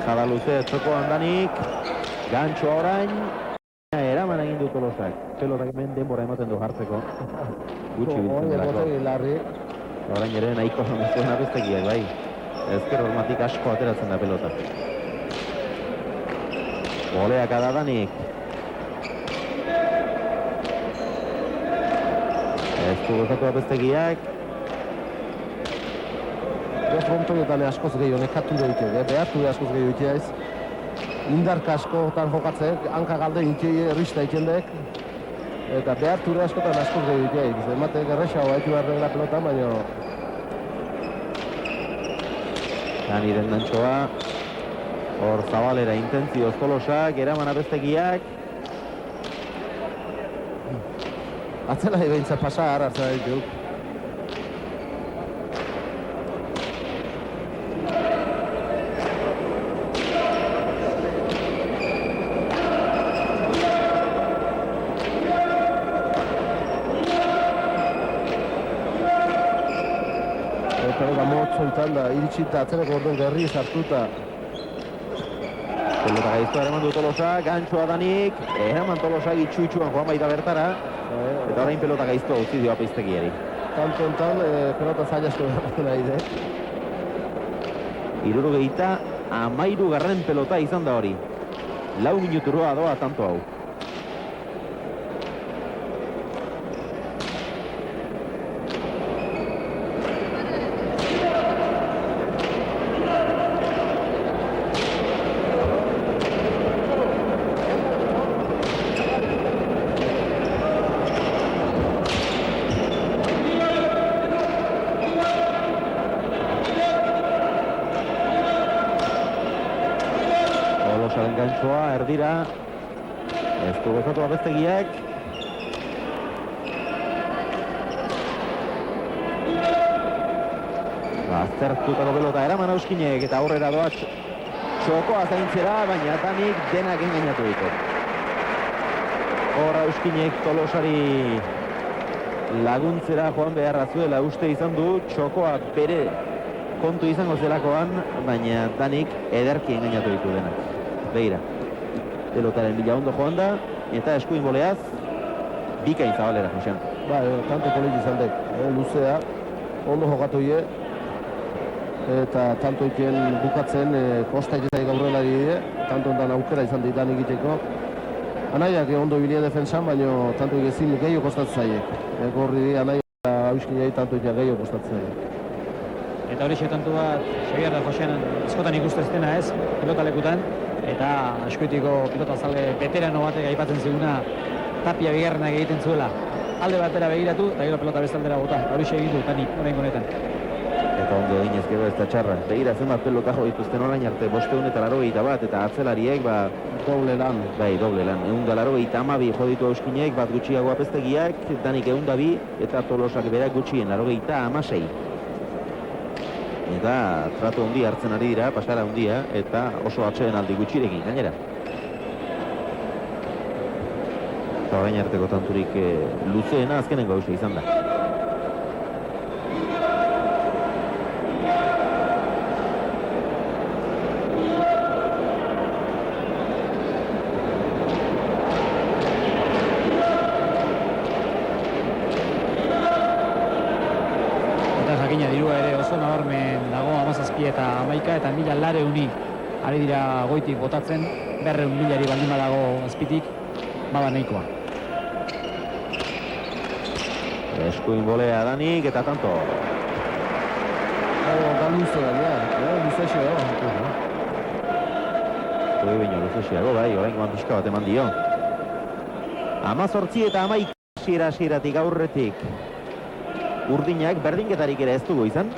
Jada luze txokoan Danik, gantxoa orain, eraman egin du Tolosak. Pelotak hemen denbora ematen du jartzeko. Gutxi biltzen delako. Orain ere nahiko zamezuen Apestegiak, bai. Ezker hormatik asko ateratzen da pelota. Boleak ada Danik. Ez du gozatu Apestegiak. Frontoietan askoz gehiago nekatu doitu, behartu askoz gehiago ikiaiz. Indarka askotan jokatzek, hanka galde ikiai errista ikendek. Eta behartu ere askotan askoz gehi diteik. Ematek errexago haitu behar dela pelota, baina... Dani den dantxoa. Hor Zabalera intentzioz Tolosak, eraman abestegiak. Atzela behintzat pasa hartzen dituk. Pelota motzo izan da, iritsita atzereko orduan gerri sartuta. Pelota gaiztoa eraman du Tolosak, gantxoa Danik. Eraman Tolosak itxu-itxuan joan baita bertara. Eta orain pelota gaiztoa utzi dio apeiztegiari. Tanto enten, pelota zaila asko behar nahi de. 73. pelota izan da hori. 4 minuturoa doa tanto hau. Tolosaren gantxoa, erdira. Ez du gozatu abestegiak. Aztertutako pelota eraman Auskinek eta aurrera doa txokoa zaintzera, baina Danik denak engainatu ditu. Hor Auskinek Tolosari laguntzera joan beharra zuela uste izan du, txokoa bere kontu izango zelakoan, baina Danik ederki engainatu ditu denak. Begira, pelotaren bila ondo joan da, eta eskuin boleaz, bikain Zabalera, Josean. Tanto polit izan dek, luzea, ondo jokatu hie, eta tanto ikien bukatzen kosta itetai gaurrela dide, tanto ondan aukera izan ditan egiteko. Anaiak ondo bilia defensan, baina tanto ikizin gehiago kostatzen zaiek. Gorri di, Anaiak eta Auskinei tanto ikia gehiago kostatzen zaiek. Eta hori tantu bat, Xabier da Josean askotan ikustez dena ez, pelota lekutan, eta askoitiko pilota zale veterano batek aipatzen ziguna Tapia bigarrenak egiten zuela. Alde batera begiratu, eta gero pelota bestaldera bota. Hori egitu, Dani, orain honetan. Eta ondo eginez gero ez da txarra. Begira zenbat pelota jo dituzten orain arte 581 eta atzelariek, doble lan. Bai, doble lan. 182 jo ditu Auskinek, bat gutxiago apestegiak, Danik 102 eta Tolosak berak gutxien 96. Eta tratu handia hartzen ari dira, pasara handia, eta oso atseden aldi gutxirekin, gainera. Eta orain arteko tanturik luzeena azkenengo hausia izan da. Eta 11 eta 1000 lareuni ari dira goitik botatzen, 200.000 baldin badago azpitik, bada nahikoa. Eskuin bolea Danik eta tanto. Da luzea, luzexo. Hoi baino luzexeago, bai, oraingoan pixka bat eman dio. 18 eta 11 hasieratik aurretik. Urdinak berdinketarik ere ez dugu izan.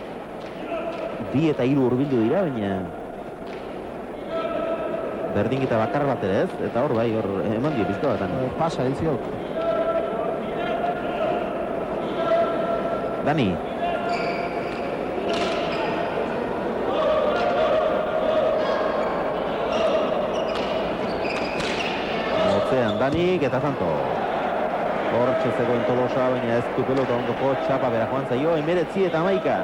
2 eta 3 hurbildu dira, baina berdinketa bakar bat ere ez, eta hor bai, hor eman dio pizka batan. Pasa, entziok. Dani. Motzean Danik eta tanto. Hortxe zegoen Tolosa, baina ez du pelota ondoko txapa bera joan zaio, 19 eta 11.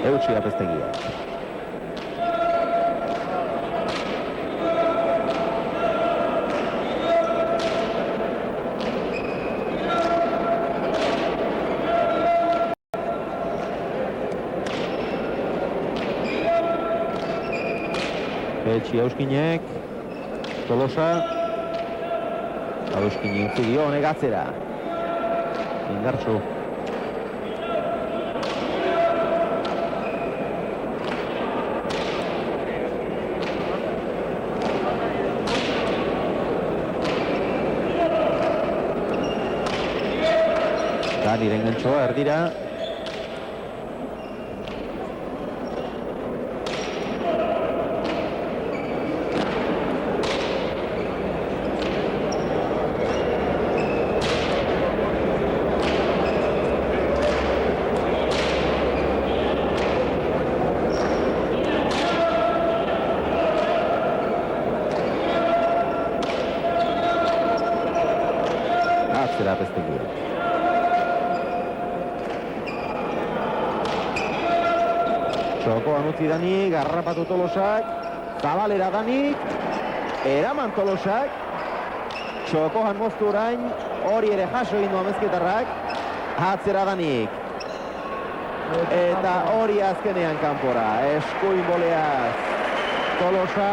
Eutsi apestegia. Betxi Auskinek, Tolosa, Auskin utzi dio honek atzera. Indartsu. Daniren gantxoa erdira. Atzera Apeztegia. Txokoan utzi Danik, garrapatu Tolosak, Zabalera Danik, eraman Tolosak, Txokoan moztu orain, hori ere jaso egin du Amezketarrak, atzera Danik. Eta hori azkenean kanpora, eskuin boleaz Tolosa,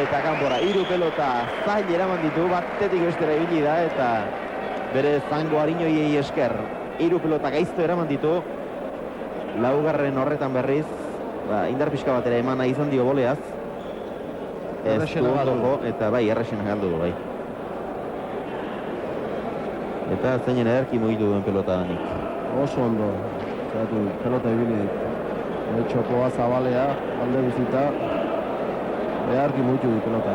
eta kanpora, 3 pelota zail eraman ditu, batetik bestera ibili da, eta bere zango hariñoiei esker, 3 pelota gaizto eraman ditu, laugarren horretan berriz, indar pixka batera eman nahi izan dio boleaz. Ez du ondoko, eta bai, errexena galdu du, bai. Eta zeinen ederki mugitu duen pelota Danik. Oso ondo, zeratu, pelota ibili dit. Txokoa Zabalea, alde bizita, beharki mugitu dit pelota.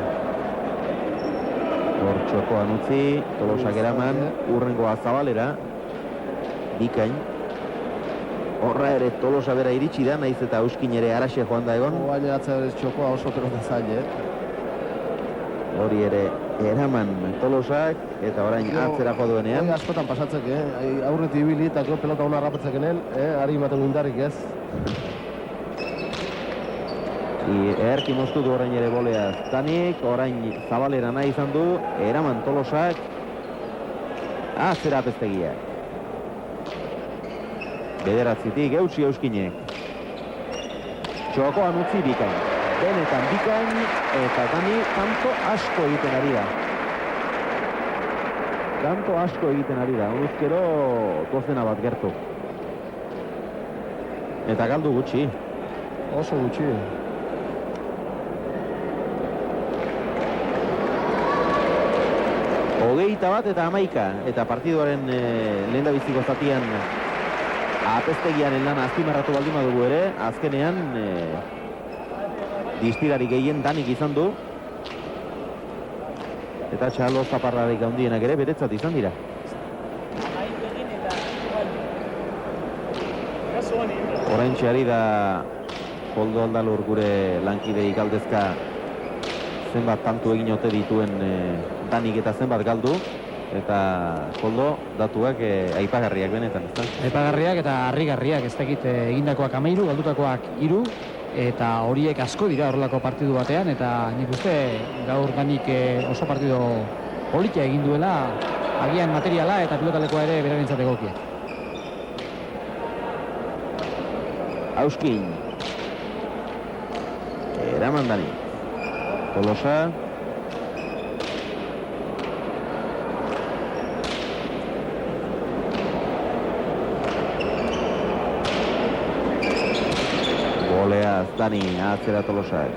Hor Txokoan utzi, Tolosak eraman, urrengoa Zabalera, bikain. Horra ere Tolosa bera iritsi da, naiz eta Auskin ere araxe joan da egon. Baina atzera berez Txokoa oso pelota zail, Hori ere eraman Tolosak, eta orain atzera jo duenean. Hori askotan pasatzek, aurretik ibili eta pelota hona rapatzekenen, ari ematen indarrik ez. Eherki moztu du orain ere boleaz Danik, orain Zabalera nahi izan du, eraman Tolosak, atzera Apeztegiak. Bederatzitik eutsi Auskinek. Txokoan utzi bikain. Benetan bikain, eta Dani kanto asko egiten ari da. Kanto asko egiten ari da, honuzkero dozena bat gertu. Eta galdu gutxi. Oso gutxi. Hogeita bat eta 11, eta partiduaren lehendabiziko zatian Apeztegiaren lana azpimarratu baldin badugu ere, azkenean distirari gehien Danik izan du. Eta txalo zaparrarik handienak ere beretzat izan dira. Orain txari da Koldo Aldalur gure lankideik galdezka zenbat tantu egin ote dituen Danik eta zenbat galdu. Eta Koldo, datuak aipagarriak benetan, ez da? Aipagarriak eta harrigarriak, ez dakit egindakoak 13, galdutakoak 3, eta horiek asko dira horrelako partidu batean, eta nik uste gaur Danik oso partidu politia egin duela, agian materiala eta pilotalekoa ere berarentzat egokia. Auskin. Eraman Danik. Tolosa. Boleaz Dani, atzera Tolosak.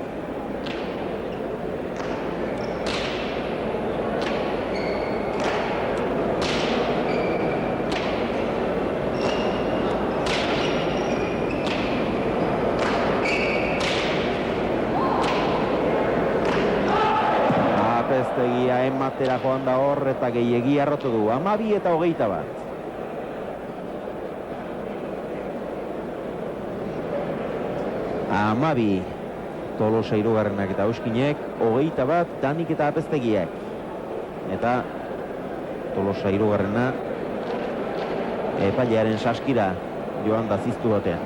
Apeztegia ematera joan da hor eta gehiegi arrotu du. 12 eta 21. Amabi Tolosa hirugarrenak eta Auskinek, 21 Danik eta Apeztegiak. Eta Tolosa hirugarrena epailearen saskira joan da ziztu batean.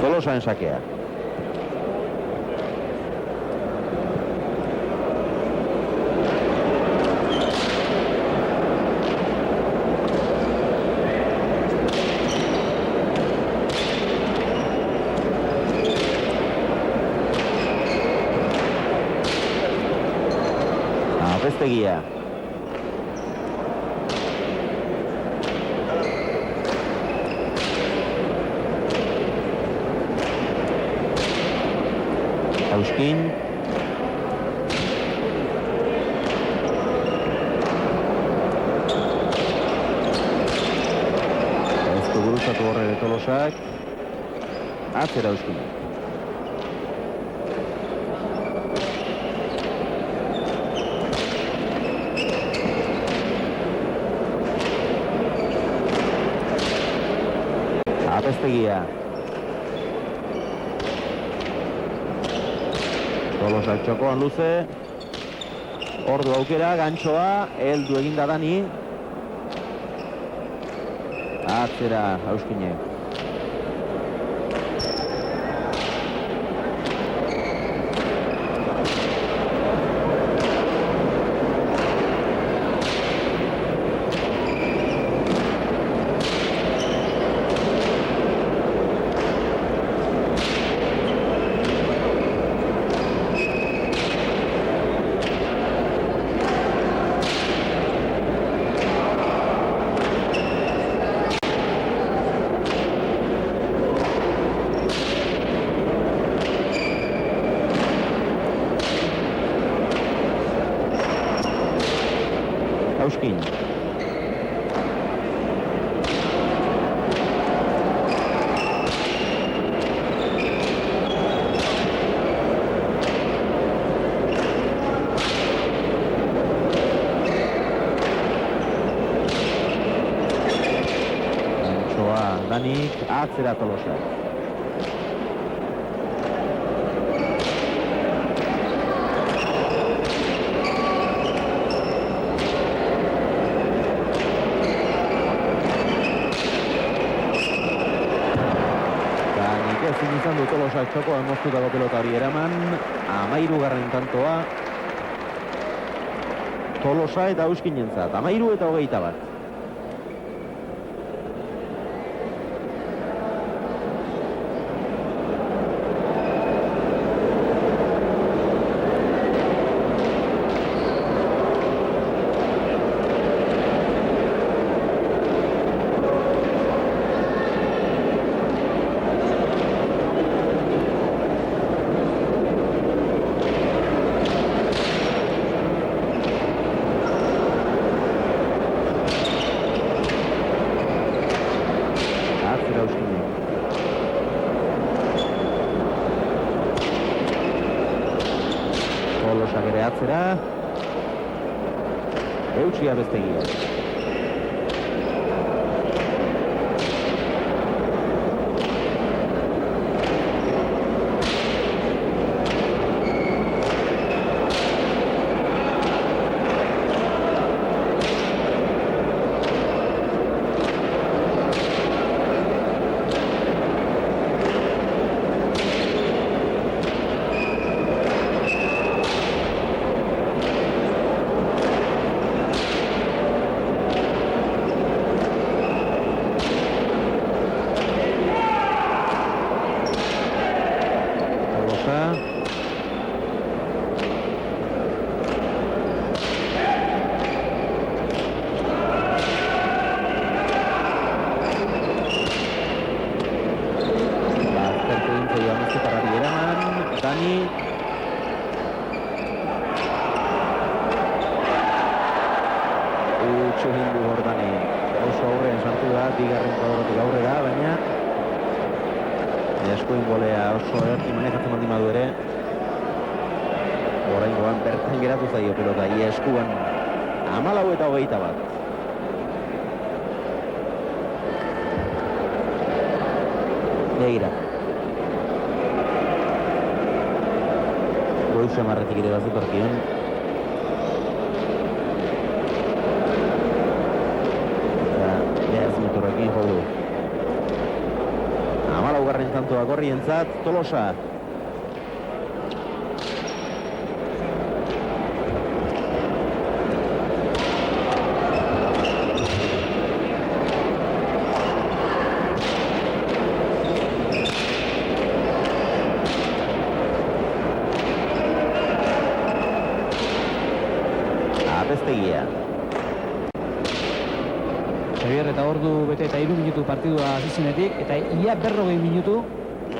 Tolosaren sakea. Abestegia. Auskin. Ez du guruzatu horre Tolosak. Atzera Auskin. Abestegia. Tolosak txokoan luze. Ordu aukera, gantxoa, heldu eginda Dani. Atzera Auskinek. Auskin. Gantxoa Danik, atzera Tolosak. Ezin izan du Tolosak txokoan moztutako pelota hori eraman. 13. tantoa Tolosa eta Auskinentzat. 13 eta 21. Tolosak ere atzera. Eutsi Abestegia. Dani. Utsu hindu hor Dani. Oso aurrean sartu da, bigarren kuadrotik aurrera, baina eskuin golea oso erti manejatzen baldin badu ere. Oraingoan bertan geratu zaio pelota, ia eskuan 14 eta 21. Begira. Goizu amarretik ere bazut orkion. Eta behaz motorrekin jodu. 14. tantoa gorrientzat, Tolosa. Xavier, eta ordu bete eta 3 minutu partidua hasi zenetik, eta ia 40 minutu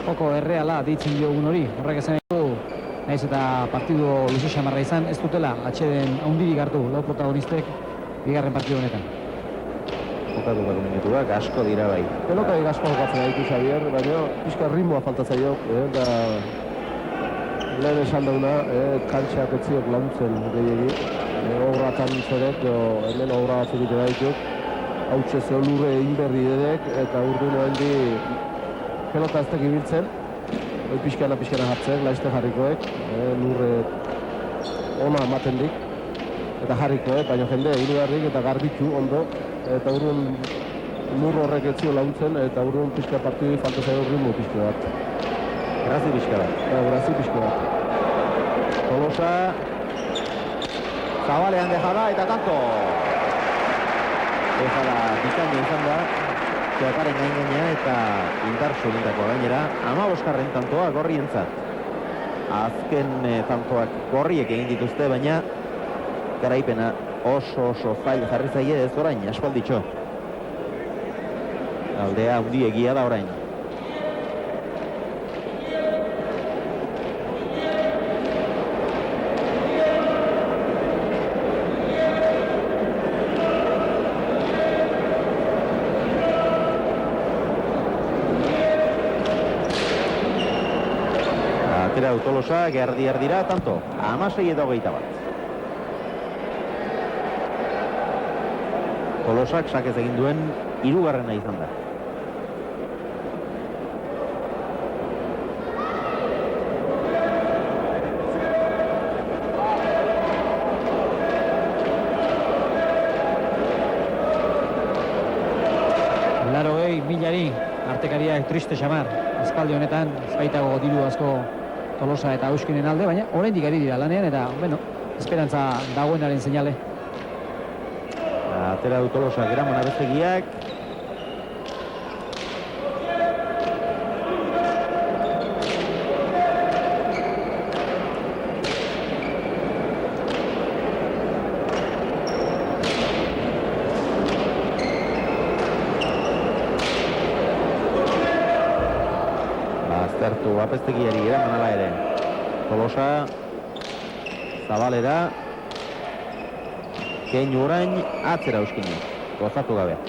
joko erreala deitzen diogun hori. Horrek esan du, nahiz eta partidu luze xamarra izan, ez dutela atxeden handirik hartu lau protagonistek bigarren partidu honetan. Jokatutako minutuak asko dira bai. Pelotarik asko jokatzen ditu Xavier, baina pixka ritmoa faltatzaio, eta lehen esan dauna, kantxak etziok launtzen gehiagi. Obratan zerek, hemen obra batzuk ite daituk, hautxe zeo lurre egin berri dedek, eta urdu noendi pelota ez teki biltzen, pixkana jartzen, laizte jarrikoek, lurre ona ematen dik, eta jarrikoek, baina jende irugarrik eta garbitu ondo, eta urduan lur horrek etzio launtzen, eta urduan pixka partidu falta zaio ritmo pixka bat. Grazi pixka bat. Grazi pixka bat. Tolosa Zabalean dejada eta tanto. Dejada bikaina izan da. Zeakaren gaina eta indartsu egindakoa gainera. 15. tantoa gorrientzat. Azken tantoak gorriek egin dituzte, baina garaipena oso zail jarri zaie ez orain, aspalditxo. Aldea handiegia da orain. Atera Tolosa, gerdi erdira, tanto, 16-21. Tolosak sakez egin duen 3. izan da. Milari, artekariak triste xamar, aspaldi honetan, ezbaitago diru asko Tolosa eta Euskinen alde, baina oraindik ari dira lanean, eta, bueno, esperantza dagoenaren seinale. Atera du Tolosa, Gramon Abestegiak. Aztertu Abestegiari Gramon ala ere. Tolosa, Zabalera, Keinu orain, atzera Euskini, gozatu gabe.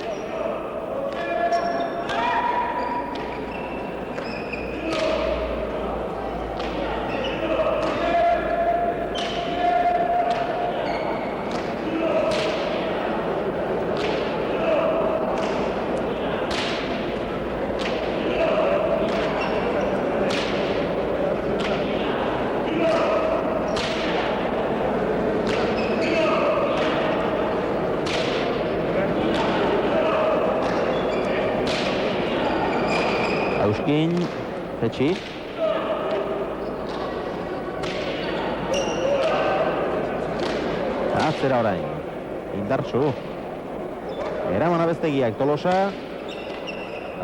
Euskin, Petxi. Atzera orain, indartsu. Eraman Abestegiak Tolosa.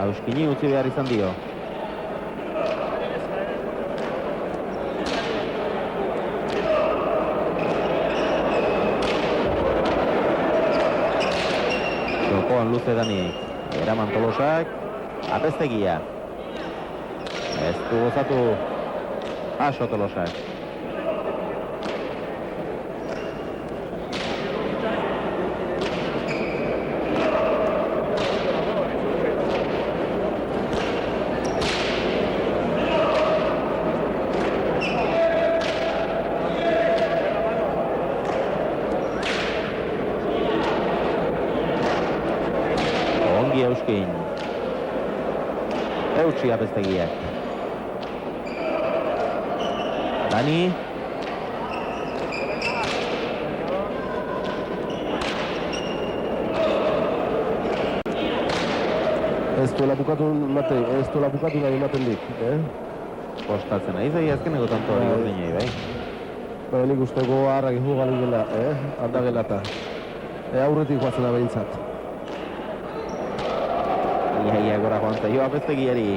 Euskini utzi behar izan dio. Jokoan luze dani. Eraman Tolosak. Abestegia. Ez du gozatu aso Tolosak. Ongi Euskin. Eutsi Abestegiak. Dani. Ez duela bukatu nahi ematen dik, Kostatzen nahi zai azkeneko tanto hori gordinei, bai? Baina nik usteko harrak izu galigela, aldagela eta aurretik guatzen abeintzat. Ia gora joan zaio Abestegiari.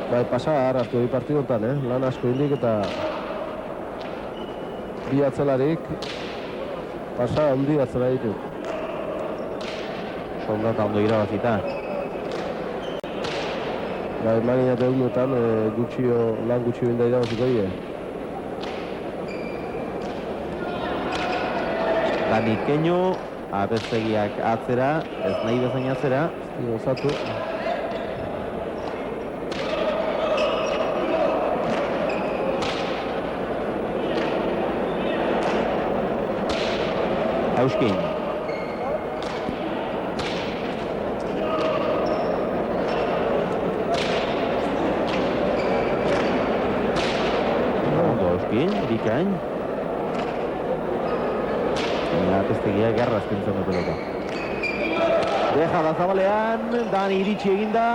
Bai, pasa hartu hori partidotan, lan asko indik eta bi atzelarik pasa handi atzela ditu. soldata ondo irabazita. Emagina eta egunotan, lan gutxio inda irabaziko die. Dani Keño, Apeztegiak atzera, ez nahi bezain atzera. Gozatu. Auskin. Auskin, bikain. Apeztegia garra azkentzen du pelota. Deja da zabalean, Dani iritsi eginda.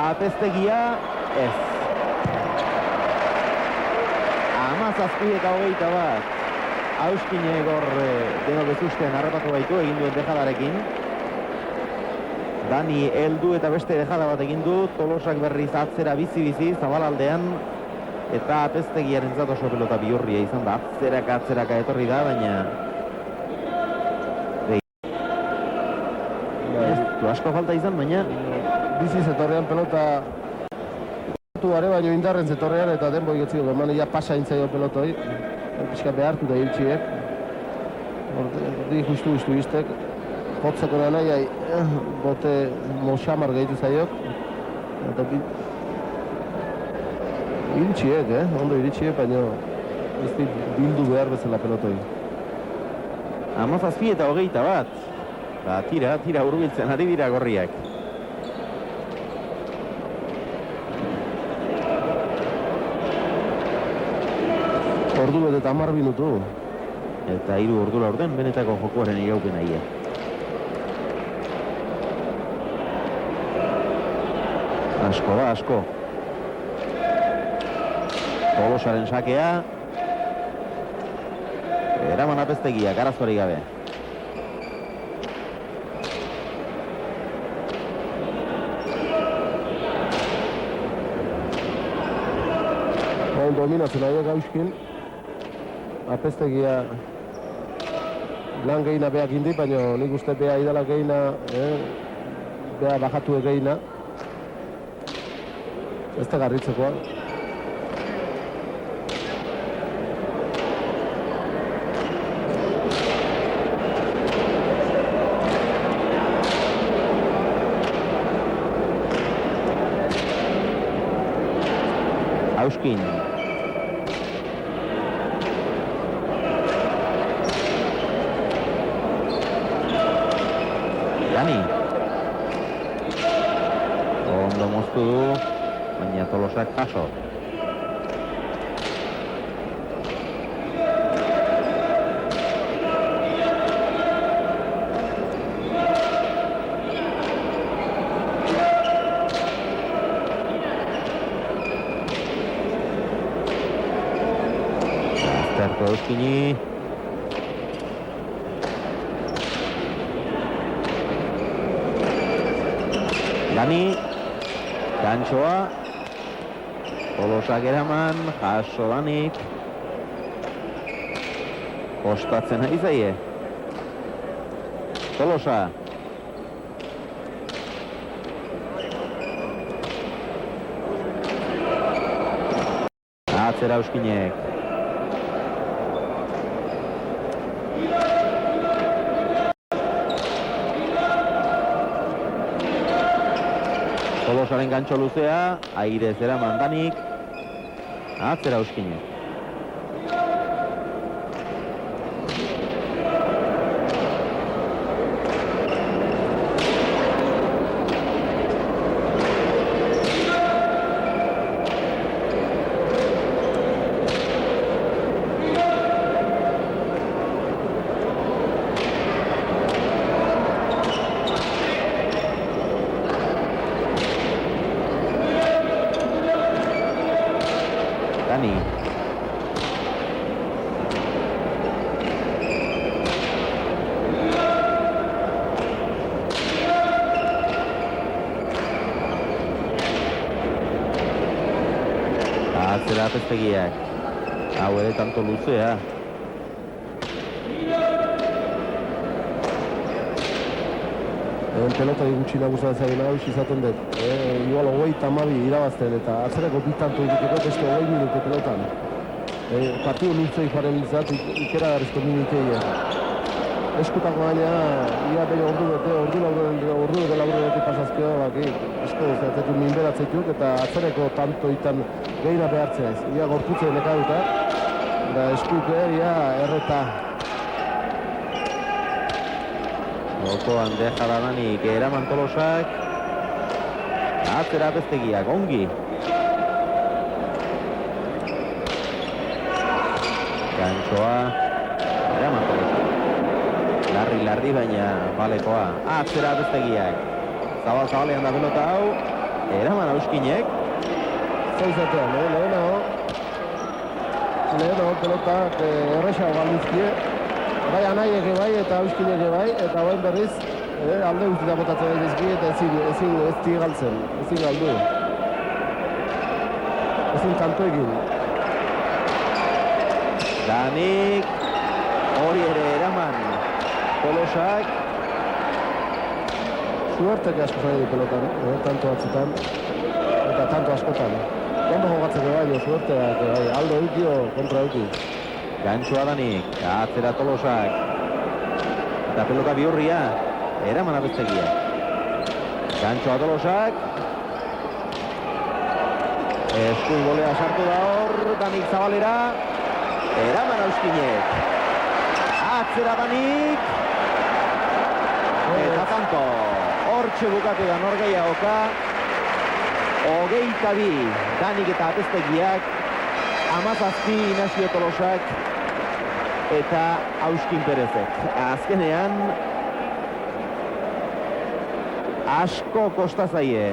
Apeztegia, ez. 17-21. Auskinek hor denok bezusten harrapatu baitu egin duen dejadarekin. Dani heldu eta beste dejada bat egin du, Tolosak berriz atzera bizi-bizi, zabalaldean, eta Apeztegiaren oso pelota bihurria izan da, atzeraka etorri da, baina... asko falta izan, baina... Bizi zetorrean pelota... baino indarren zetorrean eta denboi getziko, eman ia pasa intzaio pelotoi. Pixka behartu da hiltxiek. Hordi justu iztek. Hotzeko da nahi, bote moxamar gehitu zaiok. Eta hiltxiek, ondo hiltxiek, baina ez bildu behar bezala pelotoi. 17-21. Tira hurbiltzen ari dira gorriak. Ordu bet eta 10 minutu. Eta 3 ordu laurden benetako jokoaren iraupen aia. Asko. Tolosaren sakea. Eraman Apeztegiak, arazkorik gabe. Dominatzen ari Auskin. Apeztegia lan gehina beak indi, baina nik uste bea idala gehina, bea bajatu gehina. Ez da garritzekoa. Auskin. Dani. Ondo moztu du, baina Tolosak jaso. Aztertu Auskini. Dani, gantxoa, Tolosak eraman, jaso Danik, kostatzen ari zaie. Tolosa. Atzera Auskinek. Tolosaren gantxo luzea, aire zera mandanik, atzera Auskinek. Dani. Atzera Apeztegiak. Hau ere tanto luzea. pelota gutxi nagusia zaila hau izaten dut. Igual 32 irabazten eta atzerako bitanto egiteko beste 20 minutu pelotan. Partidu luzei joaren izat ikera garrizko minuteia. Eskutako gaina, ia behin ordu bete pasazkeo, esko zeatetu minberatzetuk eta atzereko tantoitan gehina behartzea ez. Ia gorputzen nekaduta, da eskuk ia erreta. Gokoan deja da Danik eraman Tolosak. Atzera Bestegiak, ongi. Gantxoa, eraman Tolosak. Larri baina balekoa. Atzera Bestegiak. Zabal-zabalean da pelota hau. Eraman Auskinek. Zaizatean, lehenago pelotak errexago galduzkie. Bai anaiek bai eta Auskinek bai, eta bain berriz alde guztita botatzen daitezki eta ezin galtzen, ezin galdu. Ezin tanto egin. Danik, hori ere eraman Tolosak. Suertek asko zari du pelotan, tanto batzutan, eta tanto askotan. Ondo jogatzeko bai, suerteak bai, aldo eukio kontra euki. Gantxoa Danik, atzera Tolosak. Eta pelota Bihurria, eraman Abestegia. Gantxoa Tolosak. Eskuin golea sartu da hor, Danik zabalera. Eraman Auskinek. Atzera Danik. Eta tanto, hortxe bukatu da norgeiagoka. 22 Danik eta Abestegiak. 17 Inazio Tolosak eta Auskin Perezek. Azkenean asko kosta zaie